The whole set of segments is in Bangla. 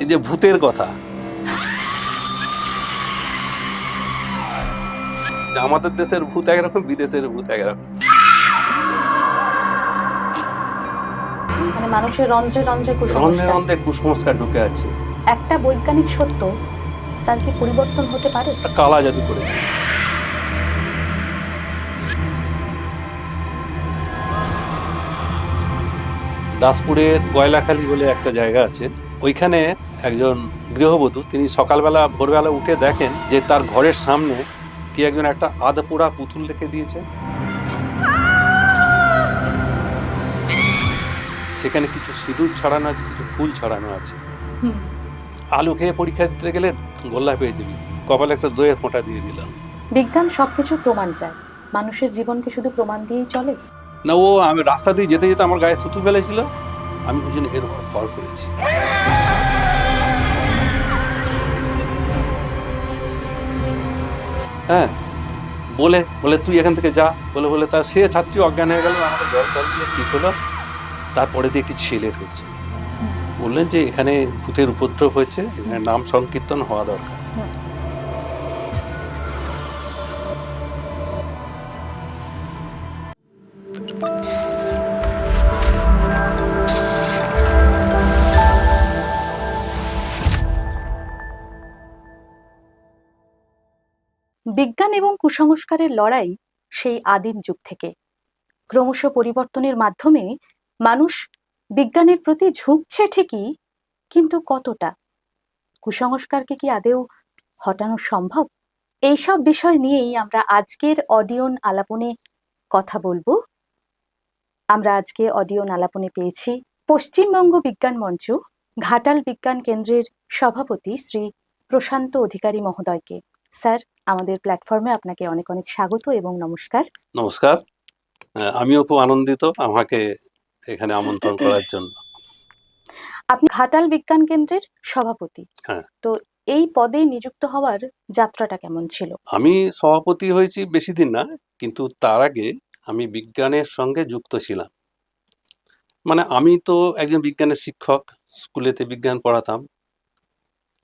এই যে ভূতের কথা, আমাদের দেশের ভূত একরকম, বিদেশের ভূত একরকম। মানে মানুষের রন্ধ্রে রন্ধ্রে রন্ধে কুসংস্কার। রন্ধে কুসংস্কার ঢুকে আছে। একটা বৈজ্ঞানিক সত্য, তার কি পরিবর্তন হতে পারে? কালা জাদু করেছে। দাসপুরের গয়লাখালী বলে একটা জায়গা আছে, ওইখানে একজন গৃহবধূ, তিনি সকালবেলা ভোরবেলা উঠে দেখেন যে তার ঘরের সামনে কি একজন একটা আধপোড়া পুতুল রেখে দিয়েছে। সেখানে কিছু সিঁদুর ছড়ানো আছে, কিছু ফুল ছড়ানো আছে। আলু খেয়ে পরীক্ষা দিতে গেলে গোল্লা পেয়ে যাবি, কপালে একটা দইয়ের ফোঁটা দিয়ে দিলাম। বিজ্ঞান সবকিছু প্রমাণ চায়, মানুষের জীবন কি শুধু প্রমাণ দিয়েই চলে? না, ও আমি রাস্তা দিয়ে যেতে যেতে আমার গায়ে থুতু ফেলেছিল, আমি ওই জন্য এর উপর ভর করেছি। হ্যাঁ, বলে বলে তুই এখান থেকে যা, বলে বলে তার সে ছাত্রী অজ্ঞান হয়ে গেল, আমাকে জল টল দিয়ে ঠিক হলো। তারপরে দিয়ে একটি ছেলের হয়েছে, বললেন যে এখানে ভূতের উপদ্রব হয়েছে, এখানে নাম সংকীর্তন হওয়া দরকার। বিজ্ঞান এবং কুসংস্কারের লড়াই সেই আদিম যুগ থেকে। ক্রমশ পরিবর্তনের মাধ্যমে মানুষ বিজ্ঞানের প্রতি ঝুঁকছে ঠিকই, কিন্তু কতটা? কুসংস্কারকে কি আদেও হটানো সম্ভব? এইসব বিষয় নিয়েই আমরা আজকের অডিয়ন আলাপনে কথা বলবো। আমরা আজকে অডিয়ন আলাপনে পেয়েছি পশ্চিমবঙ্গ বিজ্ঞান মঞ্চ ঘাটাল বিজ্ঞান কেন্দ্রের সভাপতি শ্রী প্রশান্ত অধিকারী মহোদয়কে। স্যার, আমাদের প্ল্যাটফর্মে আপনাকে অনেক অনেক স্বাগত এবং নমস্কার। নমস্কার, আমিও খুব আনন্দিত আমাকে এখানে আমন্ত্রণ করার জন্য। আপনি ঘাটাল বিজ্ঞান কেন্দ্রের সভাপতি। হ্যাঁ, তো এই পদে নিযুক্ত হওয়ার যাত্রাটা কেমন ছিল? আমি সভাপতি হয়েছি বেশি দিন না, কিন্তু তার আগে আমি বিজ্ঞানের সঙ্গে যুক্ত ছিলাম। মানে আমি তো একজন বিজ্ঞানের শিক্ষক, স্কুলেতে বিজ্ঞান পড়াতাম।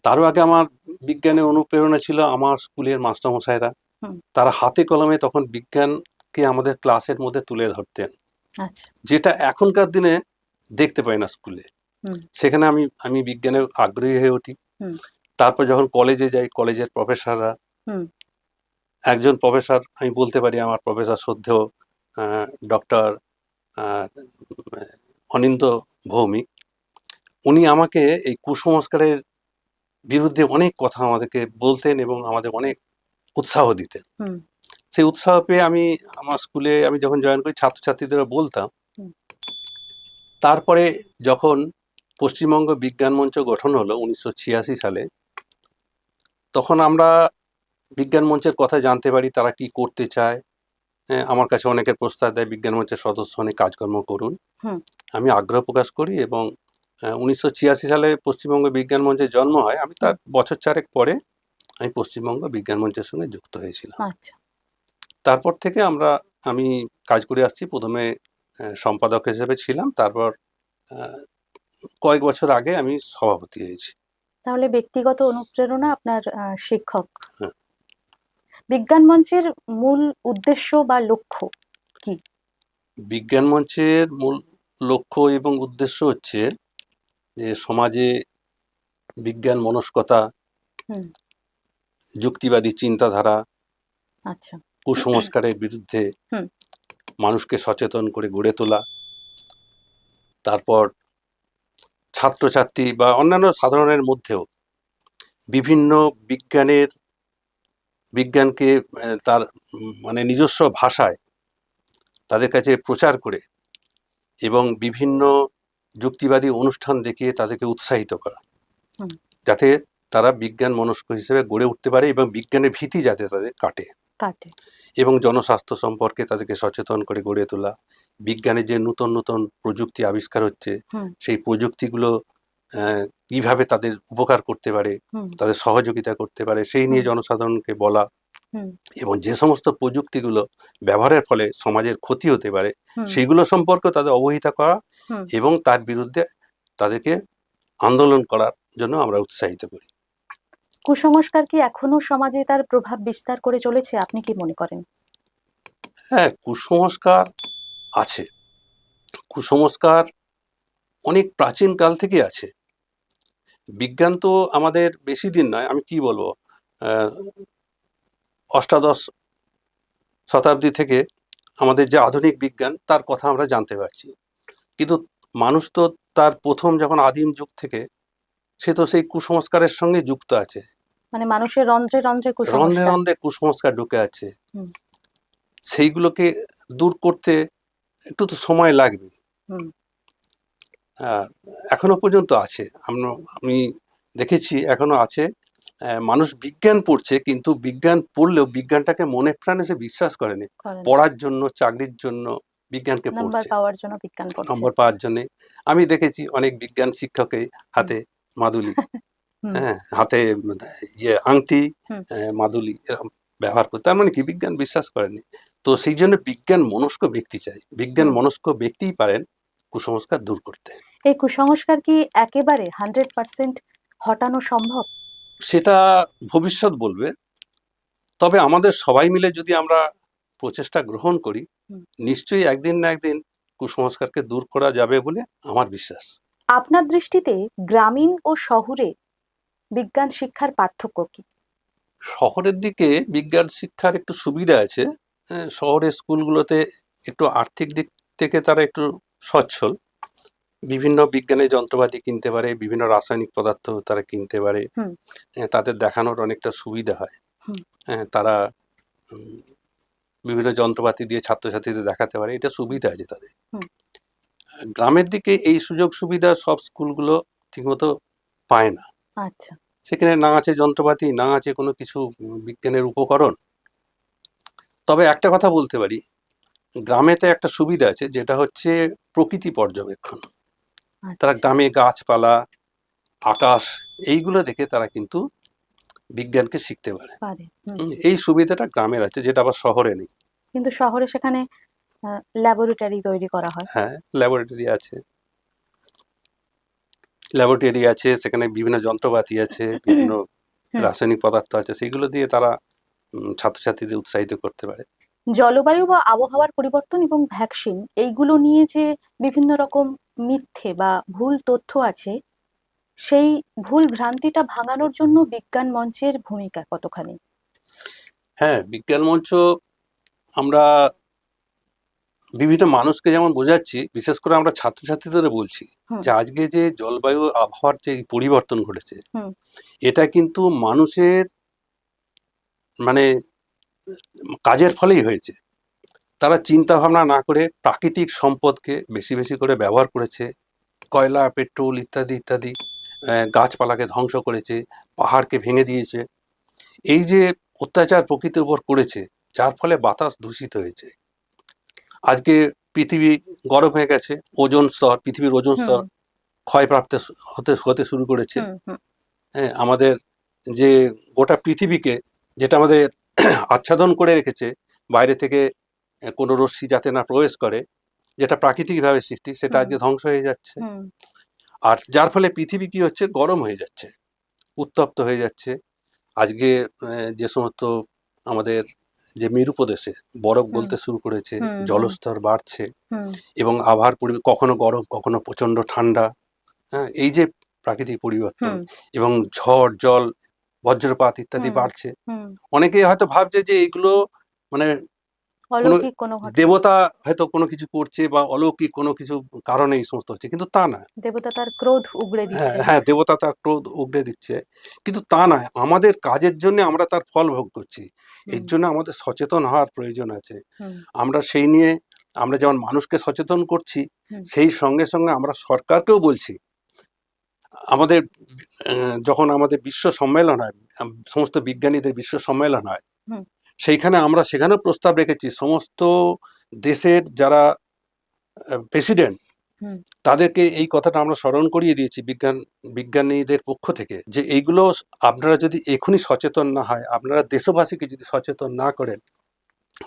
তারও আগে আমার বিজ্ঞানের অনুপ্রেরণা ছিল আমার স্কুলের মাস্টারমশাইরা। তারা হাতে কলমে তখন বিজ্ঞানকে আমাদের ক্লাসের মধ্যে তুলে ধরতেন, আচ্ছা, যেটা এখনকার দিনে দেখতে পাই না স্কুলে। সেখানে আমি বিজ্ঞানে আগ্রহী হয়ে উঠি। তারপর যখন কলেজে যাই, কলেজের প্রফেসররা, একজন প্রফেসর আমি বলতে পারি, আমার প্রফেসর শ্রদ্ধেয় ডক্টর অনিন্দ ভৌমিক, উনি আমাকে এই কুসংস্কারের বিরুদ্ধে অনেক কথা আমাদেরকে বলতেন এবং আমাদের অনেক উৎসাহ দিতেন। সেই উৎসাহ পেয়ে আমি আমার স্কুলে আমি যখন জয়েন করি, ছাত্রছাত্রীদের বলতাম। তারপরে যখন পশ্চিমবঙ্গ বিজ্ঞান মঞ্চ গঠন হলো 1986 সালে, তখন আমরা বিজ্ঞান মঞ্চের কথা জানতে পারি তারা কি করতে চায়। আমার কাছে অনেকের প্রস্তাব দেয় বিজ্ঞান মঞ্চের সদস্য অনেক কাজকর্ম করুন। আমি আগ্রহ প্রকাশ করি এবং 1986 সালে পশ্চিমবঙ্গ বিজ্ঞান মঞ্চের জন্ম হয়। আমি তার বছর চারেক পরে আমি পশ্চিমবঙ্গ বিজ্ঞান মঞ্চের সঙ্গে যুক্ত হয়েছিলাম। তারপর থেকে আমি কাজ করে আসছি। প্রথমে সম্পাদক হিসেবে ছিলাম, তারপর কয়েক বছর আগে আমি সভাপতি হয়েছি। তাহলে ব্যক্তিগত অনুপ্রেরণা আপনার শিক্ষক। বিজ্ঞান মঞ্চের মূল উদ্দেশ্য বা লক্ষ্য কি? বিজ্ঞান মঞ্চের মূল লক্ষ্য এবং উদ্দেশ্য হচ্ছে যে সমাজে বিজ্ঞান মনস্কতা, যুক্তিবাদী চিন্তাধারা, কুসংস্কারের বিরুদ্ধে মানুষকে সচেতন করে গড়ে তোলা। তারপর ছাত্রছাত্রী বা অন্যান্য সাধারণের মধ্যেও বিভিন্ন বিজ্ঞানকে তার মানে নিজস্ব ভাষায় তাদের কাছে প্রচার করে এবং বিভিন্ন যুক্তিবাদী অনুষ্ঠান দেখিয়ে তাদেরকে উৎসাহিত করা, যাতে তারা বিজ্ঞান মনস্ক হিসেবে গড়ে উঠতে পারে এবং বিজ্ঞানের ভীতি যাতে তাদের কাটে এবং জনস্বাস্থ্য সম্পর্কে তাদেরকে সচেতন করে গড়ে তোলা। বিজ্ঞানের যে নতুন নতুন প্রযুক্তি আবিষ্কার হচ্ছে, সেই প্রযুক্তিগুলো কিভাবে তাদের উপকার করতে পারে, তাদের সহযোগিতা করতে পারে, সেই নিয়ে জনসাধারণকে বলা। এবং যে সমস্ত প্রযুক্তিগুলো ব্যবহারের ফলে সমাজের ক্ষতি হতে পারে, সেগুলো সম্পর্কে তাদের অবহিত করা এবং তার বিরুদ্ধে তাদেরকে আন্দোলন করার জন্য আমরা উৎসাহিত করি। কুসংস্কার কি এখনো সমাজে তার প্রভাব বিস্তার করে চলেছে, আপনি কি মনে করেন? হ্যাঁ, কুসংস্কার আছে। কুসংস্কার অনেক প্রাচীন কাল থেকে আছে। বিজ্ঞান তো আমাদের বেশি দিন নয়, আমি কি বলবো, আহ, অষ্টাদশ শতাব্দী থেকে আমাদের যে আধুনিক বিজ্ঞান তার কথা আমরা জানতে পারছি। কিন্তু মানুষ তো তার প্রথম যখন আদিম যুগ থেকে সে তো সেই কুসংস্কারের সঙ্গে যুক্ত আছে। মানে মানুষের রন্ধ্রে রন্ধ্রে রন্ধে কুসংস্কার। রন্ধে কুসংস্কার ঢুকে আছে। হুম। সেইগুলোকে দূর করতে একটু তো সময় লাগবে। হুম। আর এখনো পর্যন্ত আছে, আমি দেখেছি এখনো আছে। মানুষ বিজ্ঞান পড়ছে, কিন্তু বিজ্ঞান পড়লেও বিজ্ঞানটাকে মনে প্রাণে সে বিশ্বাস করেনি। করেন। পড়ার জন্য, চাকরির জন্য বিজ্ঞানকে নাম্বার পড়ছে, পাওয়ার জন্য বিজ্ঞান পড়ছে। নম্বর পাওয়ার জন্যে। আমি দেখেছি অনেক বিজ্ঞান শিক্ষকের হাতে মাদুলি, হুম। হ্যাঁ, হাতে আংটি, হুম। মাদুলি এরকম ব্যবহার করতে। তার মানে কি, বিজ্ঞান বিশ্বাস করেনি। তো সেই জন্য বিজ্ঞান মনস্ক ব্যক্তি চাই। বিজ্ঞান হুম। মনস্ক ব্যক্তিই পারেন কুসংস্কার দূর করতে। এই কুসংস্কার কি একেবারে 100% হটানো সম্ভব? সেটা ভবিষ্যৎ বলবে। তবে আমাদের সবাই মিলে যদি আমরা প্রচেষ্টা গ্রহণ করি, হুম। নিশ্চয়ই একদিন না একদিন কুসংস্কারকে দূর করা যাবে বলে আমার বিশ্বাস। আপনার দৃষ্টিতে গ্রামীণ ও শহুরে বিজ্ঞান শিক্ষার পার্থক্য কি? শহরের দিকে বিজ্ঞান শিক্ষার একটু সুবিধা আছে। শহরের স্কুলগুলোতে একটু আর্থিক দিক থেকে তারা একটু সচ্ছল। বিভিন্ন বিজ্ঞানের যন্ত্রপাতি কিনতে পারে, বিভিন্ন রাসায়নিক পদার্থ তারা কিনতে পারে। হুম। তাদের দেখানোর অনেকটা সুবিধা হয়। হুম। তারা উম, বিভিন্ন যন্ত্রপাতি দিয়ে ছাত্রছাত্রীদের দেখাতে পারে, এটা সুবিধা আছে তাদের। হুম। গ্রামের দিকে এই সুযোগ সুবিধা সব স্কুলগুলো ঠিকমতো পায় না। আচ্ছা। সেখানে না আছে যন্ত্রপাতি, না আছে কোনো কিছু বিজ্ঞানের উপকরণ। তবে একটা কথা বলতে পারি, গ্রামেতে একটা সুবিধা আছে, যেটা হচ্ছে প্রকৃতি পর্যবেক্ষণ। তারা আচ্ছা। গ্রামে গাছপালা, আকাশ, এইগুলো দেখে তারা কিন্তু বিজ্ঞানকে শিখতে পারে। পারে। হুম। এই সুবিধাটা গ্রামের আছে, যেটা আবার শহরে নেই। কিন্তু শহরে সেখানে ল্যাবরেটরি তৈরি করা হয়। হ্যাঁ, ল্যাবরেটরি আছে, ল্যাবরেটরি আছে, সেখানে বিভিন্ন যন্ত্রপাতি আছে, বিভিন্ন হুম। রাসায়নিক পদার্থ আছে, সেগুলো দিয়ে তারা ছাত্রছাত্রীদের উৎসাহিত করতে পারে। জলবায়ু বা আবহাওয়ার পরিবর্তন এবং ভ্যাকসিন, এইগুলো নিয়ে যে বিভিন্ন রকম মিথ্যে বা ভুল তথ্য আছে, সেই ভুল ভ্রান্তিটা ভাঙানোর জন্য বিজ্ঞান মঞ্চের ভূমিকা কতখানি? হ্যাঁ, বিজ্ঞান মঞ্চ আমরা বিভিন্ন মানুষকে যেমন বোঝাচ্ছি, বিশেষ করে আমরা ছাত্রছাত্রীদের বলছি হুম। যে আজকে যে জলবায়ু আবহাওয়ার যে পরিবর্তন ঘটেছে, হুম। এটা কিন্তু মানুষের মানে কাজের ফলেই হয়েছে। তারা চিন্তা ভাবনা না করে প্রাকৃতিক সম্পদকে বেশি বেশি করে ব্যবহার করেছে, কয়লা, পেট্রোল ইত্যাদি ইত্যাদি, গাছপালাকে ধ্বংস করেছে, পাহাড়কে ভেঙে দিয়েছে। এই যে অত্যাচার প্রকৃতির উপর করেছে, যার ফলে বাতাস দূষিত হয়েছে। আজকে পৃথিবী গরম হয়ে গেছে, ওজোন স্তর, পৃথিবীর ওজোন হুম। স্তর ক্ষয়প্রাপ্ত হতে হতে শুরু করেছে। হুম। হুম। হ্যাঁ, আমাদের যে গোটা পৃথিবীকে, যেটা আমাদের আচ্ছাদন করে রেখেছে, বাইরে থেকে কোনো রশ্মি যাতে না প্রবেশ করে, যেটা প্রাকৃতিকভাবে সৃষ্টি, সেটা হুম। আজকে ধ্বংস হয়ে যাচ্ছে। হুম। আর যার ফলে পৃথিবী কি হচ্ছে, গরম হয়ে যাচ্ছে, উত্তপ্ত হয়ে যাচ্ছে। আজকে যে সমস্ত আমাদের যে মেরু প্রদেশে বরফ হুম। গলতে শুরু করেছে, হুম। হুম। জলস্তর বাড়ছে, হুম। এবং আবহাওয়ার কখনো গরম, কখনো প্রচণ্ড ঠান্ডা। হ্যাঁ, এই যে প্রাকৃতিক পরিবর্তন, হুম। এবং ঝড় জল, বজ্রপাত ইত্যাদি হুম। বাড়ছে। হুম। অনেকেই হয়তো ভাবছে যে এইগুলো মানে কোনো অলৌকিক কোনো ঘটনা। দেবতা হয়তো কোনো কিছু করছে, বা অলৌকিক কোনো কিছু কারণে এই সমস্ত হচ্ছে, কিন্তু তা না। দেবতা তার ক্রোধ উগড়ে হ্যাঁ দিচ্ছে। হ্যাঁ, দেবতা তার ক্রোধ উগড়ে দিচ্ছে, কিন্তু তা নয়। আমাদের কাজের জন্য আমরা তার ফল ভোগ করছি। এর হুম। জন্য আমাদের সচেতন হওয়ার প্রয়োজন আছে। হুম। আমরা সেই নিয়ে, আমরা যেমন মানুষকে সচেতন করছি, হুম। সেই সঙ্গে সঙ্গে আমরা সরকারকেও বলছি। আমাদের যখন আমাদের বিশ্ব সম্মেলন হয়, সমস্ত বিজ্ঞানীদের বিশ্ব সম্মেলন হয়, হুম। সেইখানে আমরা সেখানেও প্রস্তাব রেখেছি, সমস্ত দেশের যারা প্রেসিডেন্ট, হুম। তাদেরকে এই কথাটা আমরা স্মরণ করিয়ে দিয়েছি বিজ্ঞানীদের পক্ষ থেকে, যে এইগুলো আপনারা যদি এখনই সচেতন না হয়, আপনারা দেশবাসীকে যদি সচেতন না করেন,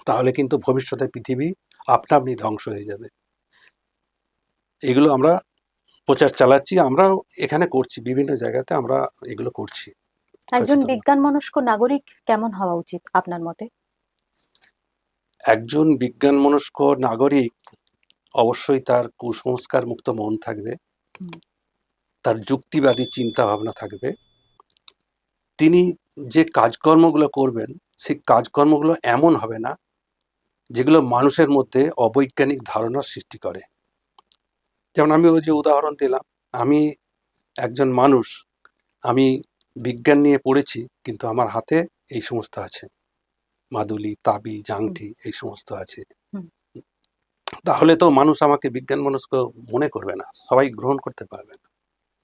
তাহলে কিন্তু ভবিষ্যতে পৃথিবী আপনা আপনি ধ্বংস হয়ে যাবে। এগুলো আমরা প্রচার চালাচ্ছি, আমরাও এখানে করছি, বিভিন্ন জায়গাতে আমরা এগুলো করছি। একজন সচেতন। বিজ্ঞান মনস্ক নাগরিক কেমন হওয়া উচিত আপনার মতে? একজন বিজ্ঞান মনস্ক নাগরিক অবশ্যই তার কুসংস্কার মুক্ত মন থাকবে, হুম। তার যুক্তিবাদী চিন্তা ভাবনা থাকবে। তিনি যে কাজকর্মগুলো করবেন সেই কাজকর্মগুলো এমন হবে না যেগুলো মানুষের মধ্যে অবৈজ্ঞানিক ধারণার সৃষ্টি করে। যেমন আমি ওই যে উদাহরণ দিলাম, আমি একজন মানুষ, আমি বিজ্ঞান নিয়ে পড়েছি, কিন্তু আমার হাতে এই সমস্ত আছে, মাদুলি, তাবিজ, আংটি, এই সমস্ত আছে। হুম। তাহলে তো মানুষ আমাকে বিজ্ঞান মনস্ক মনে করবে না, সবাই গ্রহণ করতে পারবে না।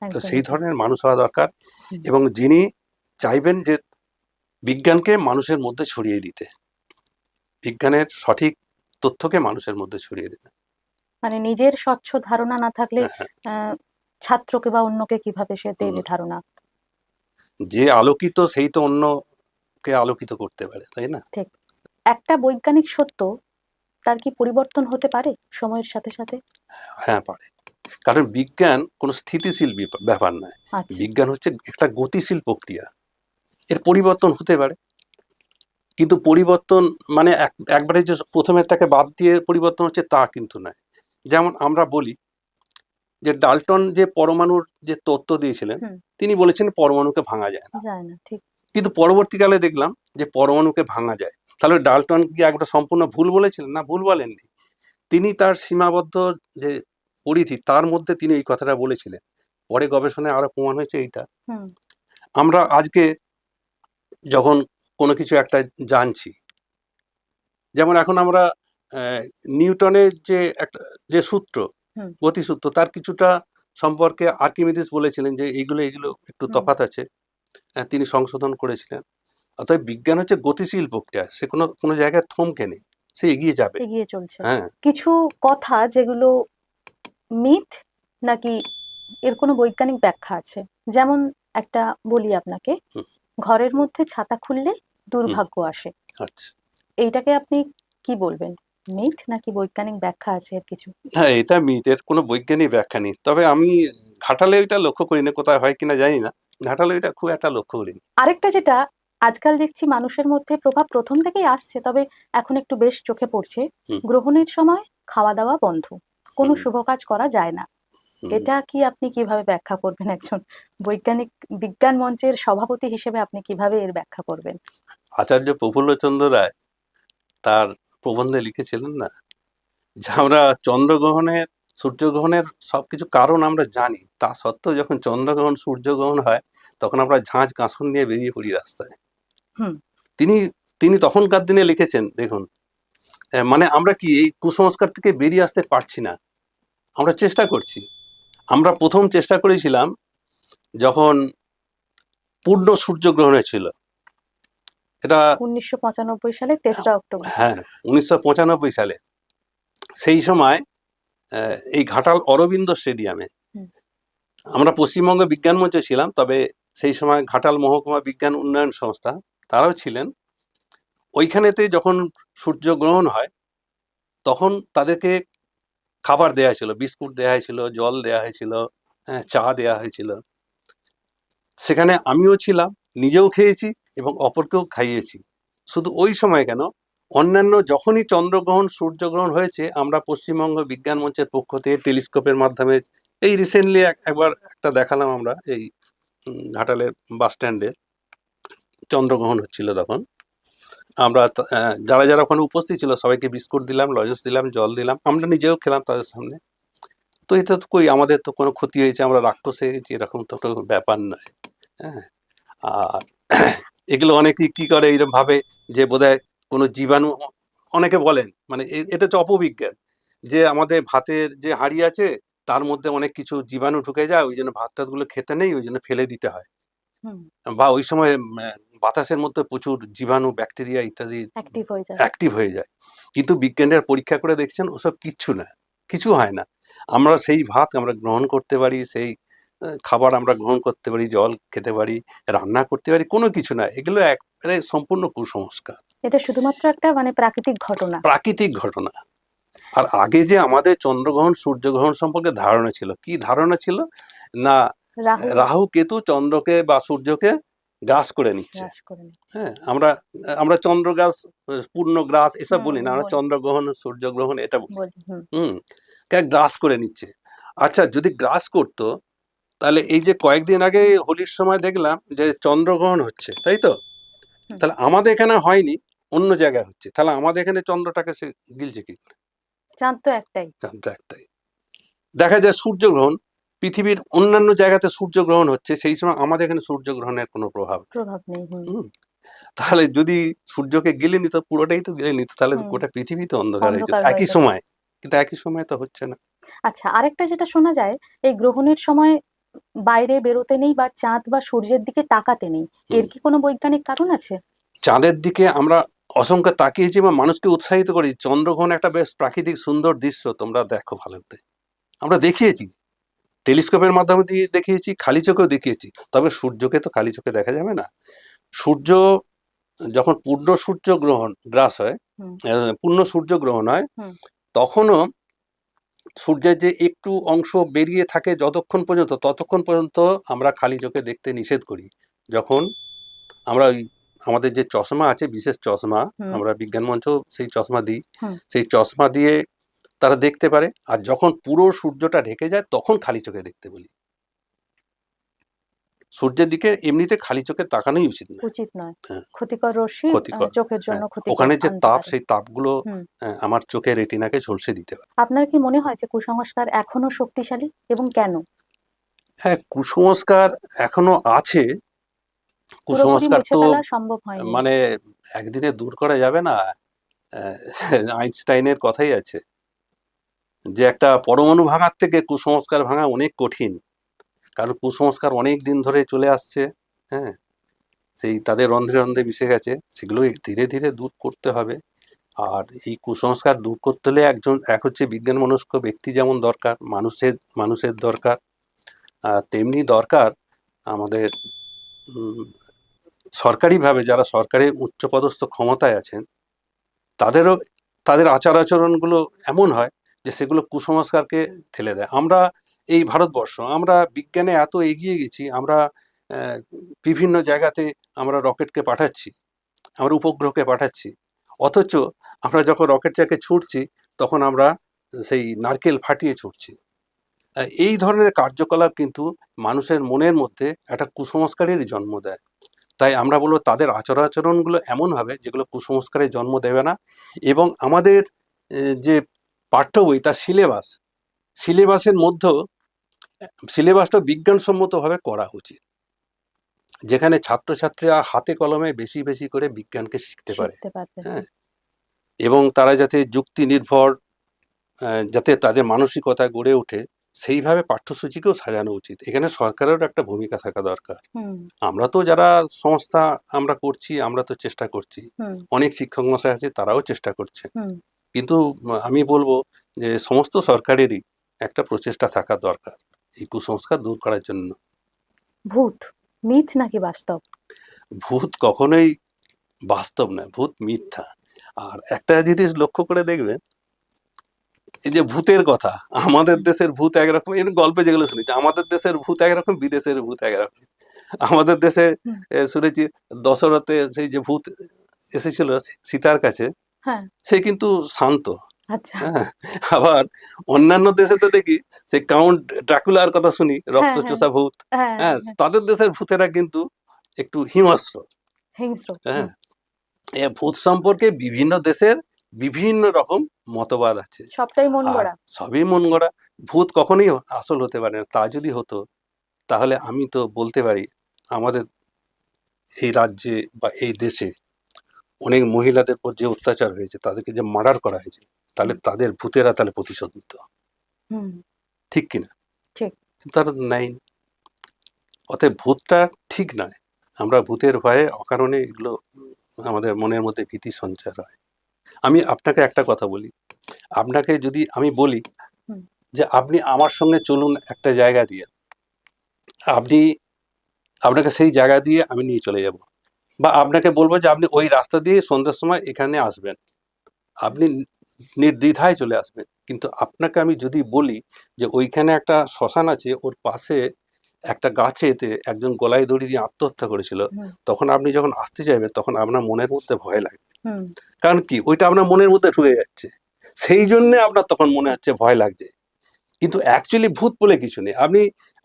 তো একদমই সেই তাই। ধরনের মানুষ হওয়া দরকার, হুম। এবং যিনি চাইবেন যে বিজ্ঞানকে মানুষের মধ্যে ছড়িয়ে দিতে, বিজ্ঞানের সঠিক তথ্যকে মানুষের মধ্যে ছড়িয়ে দেবে। মানে নিজের স্বচ্ছ ধারণা না থাকলে হ্যাঁ, হ্যাঁ। ছাত্রকে বা অন্যকে কিভাবে সে দেবে হুম। ধারণা? যে আলোকিত সেই তো অন্যকে আলোকিত করতে পারে, তাই না? ঠিক। একটা বৈজ্ঞানিক সত্য তার কি পরিবর্তন হতে পারে সময়ের সাথে সাথে? হ্যাঁ, পারে। কারণ বিজ্ঞান কোনো স্থিতিশীল ব্যাপার নয়। আচ্ছা। বিজ্ঞান হচ্ছে একটা গতিশীল প্রক্রিয়া। এর পরিবর্তন হতে পারে, কিন্তু পরিবর্তন মানে একবারে যে প্রথমেরটাকে বাদ দিয়ে পরিবর্তন হচ্ছে তা কিন্তু নয়। যেমন আমরা বলি যে ডাল্টন যে পরমাণুর যে তত্ত্ব দিয়েছিলেন, হুম। তিনি বলেছেন পরমাণুকে ভাঙা যায় না। যায় না, ঠিক। কিন্তু পরবর্তীকালে দেখলাম যে পরমাণুকে ভাঙা যায়। তাহলে ডাল্টন কি একবার সম্পূর্ণ ভুল বলেছিলেন? না, ভুল বলেননি। তিনি তার সীমাবদ্ধ যে পরিধি তার মধ্যে তিনি এই কথাটা বলেছিলেন। পরে গবেষণায় আরো প্রমাণ হয়েছে এইটা। হুম। আমরা আজকে যখন কোনো কিছু একটা জানছি, যেমন এখন আমরা নিউটনের যে একটা যে সূত্র, হুম। গতিসূত্র, তার কিছুটা সম্পর্কে আর্কিমিডিস বলেছিলেন যে এইগুলো একটু হুম। তফাৎ আছে, তিনি সংশোধন করেছিলেন। অতএব বিজ্ঞান হচ্ছে গতিশীল প্রক্রিয়া, সে কোনো জায়গায় থমকে নেই, সে এগিয়ে যাবে। এগিয়ে চলছে। হ্যাঁ, কিছু কথা যেগুলো মিথ নাকি এর কোনো বৈজ্ঞানিক ব্যাখ্যা আছে? যেমন একটা বলি আপনাকে, হুম, ঘরের মধ্যে ছাতা খুললে হুম, দুর্ভাগ্য আসে। আচ্ছা। এইটাকে আপনি কি বলবেন? মিথ নাকি বৈজ্ঞানিক ব্যাখ্যা আছে এর কিছু? হ্যাঁ, এটা মিথের কোনো বৈজ্ঞানিক ব্যাখ্যা নেই। তবে আমি ঘাটালে ওইটা লক্ষ্য করি না, কোথায় হয় কিনা জানি না। ঘাটালে ওইটা খুব একটা লক্ষ্য করিনি। আরেকটা যেটা আজকাল দেখছি মানুষের মধ্যে প্রভাব প্রথম থেকেই আসছে, তবে এখন একটু বেশ চোখে পড়ছে, হুম, গ্রহণের সময় খাওয়া দাওয়া বন্ধ, কোনো হুম, শুভ কাজ করা যায় না। হুম। এটা কি আপনি কিভাবে ব্যাখ্যা করবেন? একজন বৈজ্ঞানিক, বিজ্ঞান মঞ্চের সভাপতি হিসেবে আপনি কিভাবে এর ব্যাখ্যা করবেন? আচার্য প্রফুল্লচন্দ্র রায় তার প্রবন্ধে লিখেছিলেন না যে আমরা চন্দ্রগ্রহণের, সূর্যগ্রহণের সবকিছু কারণ আমরা জানি, তা সত্ত্বেও যখন চন্দ্রগ্রহণ, সূর্যগ্রহণ হয় তখন আমরা ঝাঁঝ কাঁসন নিয়ে বেরিয়ে পড়ি রাস্তায়। হুম। তিনি তিনি তখনকার দিনে লিখেছেন, দেখুন, মানে আমরা কি এই কুসংস্কার থেকে বেরিয়ে আসতে পারছি না? আমরা চেষ্টা করছি। আমরা প্রথম চেষ্টা করেছিলাম যখন পূর্ণ সূর্যগ্রহণ ছিল, এটা 1995 সালে 3রা অক্টোবর। হ্যাঁ 1995 সালে। সেই সময় এই ঘাটাল অরবিন্দ স্টেডিয়ামে হুম। আমরা পশ্চিমবঙ্গ বিজ্ঞান মঞ্চে ছিলাম, তবে সেই সময় ঘাটাল মহকুমা বিজ্ঞান উন্নয়ন সংস্থা তারাও ছিলেন। ওইখানেতে যখন সূর্যগ্রহণ হয় তখন তাদেরকে খাবার দেওয়া হয়েছিল, বিস্কুট দেওয়া হয়েছিল, জল দেওয়া হয়েছিল, চা দেওয়া হয়েছিল। সেখানে আমিও ছিলাম, নিজেও খেয়েছি এবং অপরকেও খাইয়েছি। শুধু ওই সময় কেন, অন্যান্য যখনই চন্দ্রগ্রহণ, সূর্যগ্রহণ হয়েছে, আমরা পশ্চিমবঙ্গ বিজ্ঞান মঞ্চের পক্ষ থেকে টেলিস্কোপের মাধ্যমে, এই রিসেন্টলি একবার একটা দেখালাম আমরা, এই ঘাটালের বাস স্ট্যান্ডে চন্দ্রগ্রহণ হচ্ছিল তখন। আমরা যারা যারা ওখানে উপস্থিত ছিল সবাইকে বিস্কুট দিলাম, লজেন্স দিলাম, জল দিলাম, আমরা নিজেও খেলাম তাদের সামনে। তো এটা তো কই আমাদের তো কোনো ক্ষতি হয়েছে, আমরা রাক্ষস হয়ে গেছি, এরকম তো কোনো ব্যাপার নয়। হ্যাঁ, আর এগুলো অনেকেই কি করে এইরকম ভাবে যে বোধহয় কোনো জীবাণু, অনেকে বলেন, মানে এটা হচ্ছে অপবিজ্ঞান, যে আমাদের ভাতের যে হাঁড়ি আছে তার মধ্যে অনেক কিছু জীবাণু ঢুকে যায়, ওই জন্য ভাত টাতগুলো খেতে নেই, ওই জন্য ফেলে দিতে হয়। হুম। বা ওই সময় বাতাসের মধ্যে প্রচুর জীবাণু, ব্যাকটেরিয়া ইত্যাদি অ্যাক্টিভ হয়ে যায়। অ্যাক্টিভ হয়ে যায়। কিন্তু বিজ্ঞানীরা পরীক্ষা করে দেখছেন ওসব কিচ্ছু না, কিছু হয় না। আমরা সেই ভাত আমরা গ্রহণ করতে পারি, সেই খাবার আমরা গ্রহণ করতে পারি, জল খেতে পারি, রান্না করতে পারি, কোনো কিছু না। এগুলো একবারে সম্পূর্ণ কুসংস্কার, এটা শুধুমাত্র একটা মানে প্রাকৃতিক ঘটনা। প্রাকৃতিক ঘটনা। আর আগে যে আমাদের চন্দ্রগ্রহণ সূর্যগ্রহণ সম্পর্কে ধারণা ছিল, কি ধারণা ছিল না, রাহু রাহু কেতু চন্দ্রকে বা সূর্যকে গ্রাস করে নিচ্ছে। গ্রাস করে নিচ্ছে। হ্যাঁ, আমরা আমরা চন্দ্রগ্রাস, পূর্ণ গ্রাস এসব বলি না, আমরা বলি, চন্দ্রগ্রহণ সূর্যগ্রহণ এটা বলি। বলি, হুম, গ্রাস করে নিচ্ছে। আচ্ছা, যদি গ্রাস করতো তাহলে এই যে কয়েকদিন আগে হোলির সময় দেখলাম যে চন্দ্রগ্রহণ হচ্ছে, তাই তো? হুম। তাহলে আমাদের এখানে হয়নি, অন্য জায়গায় হচ্ছে, তাহলে আমাদের এখানে চন্দ্রটাকে সে গিলছে কি করে? চাঁদ তো একটাই। চাঁদটা একটাই। দেখা যায় সূর্যগ্রহণ, পৃথিবীর অন্যান্য জায়গাতে সূর্যগ্রহণ হচ্ছে, সেই সময় আমাদের এখানে সূর্যগ্রহণের কোনো প্রভাব নেই। প্রভাব নেই। হুম, তাহলে যদি সূর্যকে গিলে নিত, পুরোটাই তো গিলে নিত, তাহলে হুম। গোটা পৃথিবী তো অন্ধকার হয়ে যেত অন্ধকার হয়ে একই যেত। সময়, কিন্তু একই সময় তো হচ্ছে না। আচ্ছা, আরেকটা যেটা শোনা যায়, এই গ্রহণের সময় বাইরে বেরোতে নেই বা চাঁদ বা সূর্যের দিকে তাকাতে নেই। এর কি কোনো বৈজ্ঞানিক কারণ আছে? চাঁদের দিকে আমরা অসংখ্য তাকিয়েছি বা মানুষকে উৎসাহিত করি। চন্দ্রগ্রহণ একটা বেশ প্রাকৃতিক সুন্দর দৃশ্য, তোমরা দেখো ভালো করে। আমরা দেখিয়েছি, টেলিস্কোপের মাধ্যমে দিয়ে দেখিয়েছি, খালি চোখেও দেখিয়েছি। তবে সূর্যকে তো খালি চোখে দেখা যাবে না। সূর্য যখন পূর্ণ সূর্য গ্রহণ গ্রাস হয়, হুম। পূর্ণ সূর্য গ্রহণ হয়, হুম। তখনও সূর্যের যে একটু অংশ বেরিয়ে থাকে যতক্ষণ পর্যন্ত, ততক্ষণ পর্যন্ত আমরা খালি চোখে দেখতে নিষেধ করি। যখন আমরা ওই আমাদের যে চশমা আছে, বিশেষ চশমা, হুম। আমরা বিজ্ঞান মঞ্চ সেই চশমা দিই, হুম। সেই চশমা দিয়ে তারা দেখতে পারে। আর যখন পুরো সূর্যটা ঢেকে যায় তখন খালি চোখে দেখতে বলি। সূর্যের দিকে এমনিতে খালি চোখে তাকানোই উচিত নয়। উচিত নয়। হ্যাঁ, ক্ষতিকর রশ্মি ক্ষতিকর। চোখের জন্য হ্যাঁ, ক্ষতিকর ওখানে যে আনতে তাপ, পারে। সেই তাপগুলো হুম। আমার চোখের রেটিনাকে ঝলসে দিতে পারে। আপনার কি মনে হয় যে কুসংস্কার এখনো শক্তিশালী, এবং কেন? হ্যাঁ, কুসংস্কার এখনো আছে। পুরোপুরি কুসংস্কার মুছে তো ফেলা সম্ভব হয়নি। মানে একদিনে দূর করা যাবে না। আইনস্টাইনের কথাই আছে যে একটা পরমাণু ভাঙার থেকে কুসংস্কার ভাঙা অনেক কঠিন। কারণ কুসংস্কার অনেক দিন ধরে চলে আসছে। হ্যাঁ, সেই তাদের রন্ধ্রে রন্ধ্রে মিশে গেছে, সেগুলো ধীরে ধীরে দূর করতে হবে। আর এই কুসংস্কার দূর করতে হলে এক হচ্ছে বিজ্ঞান মনস্ক ব্যক্তি যেমন দরকার, মানুষের দরকার, তেমনি দরকার আমাদের সরকারিভাবে যারা সরকারের উচ্চপদস্থ ক্ষমতায় আছেন, তাদেরও তাদের আচার আচরণগুলো এমন হয় যে সেগুলো কুসংস্কারকে ঠেলে দেয়। আমরা এই ভারতবর্ষ, আমরা বিজ্ঞানে এত এগিয়ে গেছি, আমরা বিভিন্ন জায়গাতে আমরা রকেটকে পাঠাচ্ছি, আমরা উপগ্রহকে পাঠাচ্ছি, অথচ আমরা যখন রকেটটাকে ছুটছি তখন আমরা সেই নারকেল ফাটিয়ে ছুটছি। এই ধরনের কার্যকলাপ কিন্তু মানুষের মনের মধ্যে একটা কুসংস্কারেরই জন্ম দেয়। তাই আমরা বলবো তাদের আচরণগুলো এমন হবে যেগুলো কুসংস্কারের জন্ম দেবে না। এবং আমাদের যে পাঠ্য বই, তার সিলেবাসের মধ্যেও সিলেবাসটা বিজ্ঞানসম্মতভাবে করা উচিত, যেখানে ছাত্রছাত্রীরা হাতে কলমে বেশি বেশি করে বিজ্ঞানকে শিখতে পারে। শিখতে পারবে। হ্যাঁ, এবং তারা যাতে যুক্তি নির্ভর, যাতে তাদের মানসিকতা গড়ে ওঠে, সেইভাবে পাঠ্যসূচিকেও সাজানো উচিত। এখানে সরকারেরও একটা ভূমিকা থাকা দরকার। হুম। আমরা তো যারা সংস্থা আমরা করছি, আমরা তো চেষ্টা করছি, হুম। অনেক শিক্ষক মশাই আছে তারাও চেষ্টা করছে, হুম। কিন্তু আমি বলবো যে সমস্ত সরকারেরই একটা প্রচেষ্টা থাকা দরকার এই কুসংস্কার দূর করার জন্য। ভূত মিথ নাকি বাস্তব? ভূত কখনোই বাস্তব না, ভূত মিথ্যা। আর একটা জিনিস লক্ষ্য করে দেখবেন, এই যে ভূতের কথা, আমাদের দেশের ভূত একরকম, এর গল্পে যেগুলো শুনেছি, আমাদের দেশের ভূত একরকম, বিদেশের ভূত একরকম। আমাদের দেশে হুম। শুনেছি দশরথে সেই যে ভূত এসেছিল সীতার কাছে, হ্যাঁ। সে কিন্তু শান্ত। আচ্ছা। হ্যাঁ, আবার অন্যান্য দেশে তো দেখি সেই কাউন্ট ড্রাকুলার কথা শুনি, হ্যাঁ, হ্যাঁ, রক্তচোষা ভূত। হ্যাঁ, হ্যাঁ, হ্যাঁ। তাদের দেশের ভূতেরা কিন্তু একটু হিংস্র। হিংস্র। হ্যাঁ, এ ভূত সম্পর্কে বিভিন্ন দেশের বিভিন্ন রকম মতবাদ আছে, সবটাই মন আর গড়া। সবই মন গড়া। ভূত কখনোই আসল হতে পারে না। তা যদি হতো তাহলে আমি তো বলতে পারি আমাদের এই রাজ্যে বা এই দেশে অনেক মহিলাদের উপর যে অত্যাচার হয়েছে, তাদেরকে যে মার্ডার করা হয়েছে, তাহলে তাদের ভূতেরা তাহলে প্রতিশোধ নিত, হুম। ঠিক কিনা? ঠিক। তারা নেয়। অতএব ভূতটা ঠিক নয়। আমরা ভূতের ভয়ে অকারণে এগুলো আমাদের মনের মধ্যে ভীতি সঞ্চার হয়। আমি আপনাকে একটা কথা বলি, আপনাকে যদি আমি বলি হুম। যে আপনি আমার সঙ্গে চলুন একটা জায়গা দিয়ে, আপনাকে সেই জায়গা দিয়ে আমি নিয়ে চলে যাব, বা আপনাকে বলবো যে আপনি ওই রাস্তা দিয়ে সন্ধ্যের সময় এখানে আসবেন, আপনি নির্দ্বিধায় চলে আসবেন, কিন্তু আপনাকে আমি যদি বলি যে ওইখানে একটা শ্মশান আছে, ওর পাশে একটা গাছেতে একজন গলায় দড়ি দিয়ে আত্মহত্যা করেছিল, হুম, তখন আপনি যখন আসতে চাইবেন তখন আপনার মনের মধ্যে ভয় লাগবে। হুম, কারণ কি, ওইটা আপনার মনের মধ্যে ঢুকে যাচ্ছে, সেই জন্য আপনার তখন মনে হচ্ছে ভয় লাগছে। কিন্তু অ্যাকচুয়ালি ভূত বলে কিছু নেই।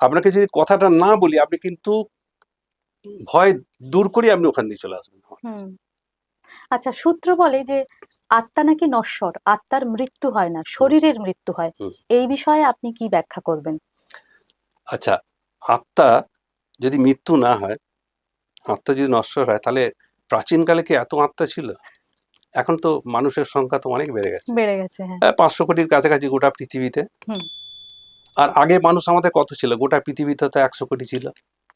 আপনাকে যদি কথাটা না বলি, আপনি কিন্তু ভয় দূর করে আপনি ওখান দিয়ে চলে আসবেন। হুম। আচ্ছা, সূত্র বলে যে আত্মা নাকি নশ্বর, আত্মার মৃত্যু হয় না, শরীরের মৃত্যু হয়। হুম। এই বিষয়ে আপনি কি ব্যাখ্যা করবেন? আচ্ছা, আত্মা যদি মৃত্যু না হয়, আত্মা যদি নশ্বর হয়, তাহলে প্রাচীনকালে কি এত আত্মা ছিল? এখন তো মানুষের সংখ্যা তো অনেক বেড়ে গেছে, বেড়ে গেছে, হ্যাঁ। 500 কোটির কাছাকাছি গোটা পৃথিবীতে। হুম, আর আগে মানুষ আমাদের কত ছিল? গোটা পৃথিবীতে তো 100 কোটি ছিল,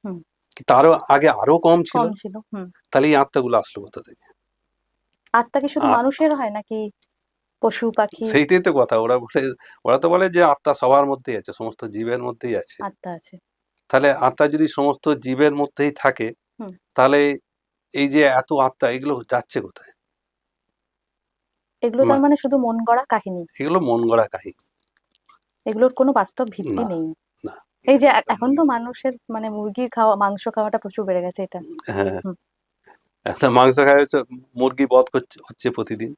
হুম। কি তারও আগে আরো কম ছিল? কম ছিল। হুম। তাহলে এই আত্মাগুলো আসলো কোথা থেকে? আত্মা কি শুধু আ- মানুষের হয় নাকি পশু পাখি সেইটাই তো কথা। ওরা তো বলে যে আত্মা সবার মধ্যেই আছে, সমস্ত জীবের মধ্যেই আছে। আত্মা আছে? তাহলে আত্মা যদি সমস্ত জীবের মধ্যেই থাকে, হুম। তাহলে এই যে এত আত্মা, এগুলো যাচ্ছে কোথায়? এগুলো তার মানে শুধু মন গড়া কাহিনী? এগুলো মন গড়া কাহিনী। এগুলোর কোনো বাস্তব ভিত্তি না, নেই? না। এই যে এখন তো মানুষের মানে মুরগি খাওয়া, মাংস খাওয়াটা প্রচুর বেড়ে গেছে, এটা। হ্যাঁ, হুম, একটা মাংস খায় হচ্ছে, মুরগি বধ হচ্ছে প্রতিদিন।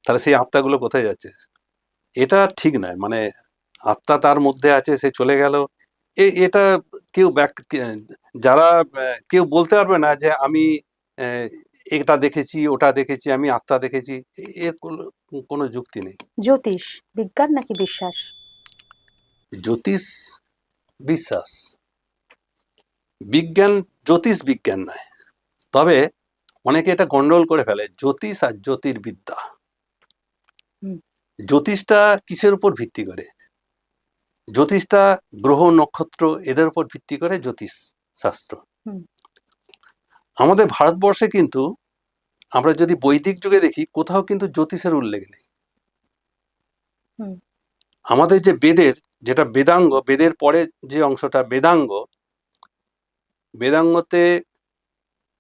তাহলে সেই আত্মাগুলো কোথায় যাচ্ছে? এটা ঠিক নয়। মানে আত্মা তার মধ্যে আছে, সে চলে গেল। এটা কেউ যারা কেউ বলতে পারবে না যে আমি আহ, এটা দেখেছি, ওটা দেখেছি, আমি আত্মা দেখেছি। এর কোনো যুক্তি নেই। জ্যোতিষ বিজ্ঞান নাকি বিশ্বাস? জ্যোতিষ বিশ্বাস, বিজ্ঞান জ্যোতিষ বিজ্ঞান নয়। তবে অনেকে এটা গন্ডগোল করে ফেলে, জ্যোতিষ আর জ্যোতির্বিদ্যা। হুম, জ্যোতিষটা কিসের উপর ভিত্তি করে? জ্যোতিষটা গ্রহ নক্ষত্র এদের উপর ভিত্তি করে জ্যোতিষ শাস্ত্র। হুম, আমাদের ভারতবর্ষে কিন্তু আমরা যদি বৈদিক যুগে দেখি, কোথাও কিন্তু জ্যোতিষের উল্লেখ নেই। হুম, আমাদের যে বেদের, যেটা বেদাঙ্গ, বেদের পরে যে অংশটা বেদাঙ্গ, বেদাঙ্গতে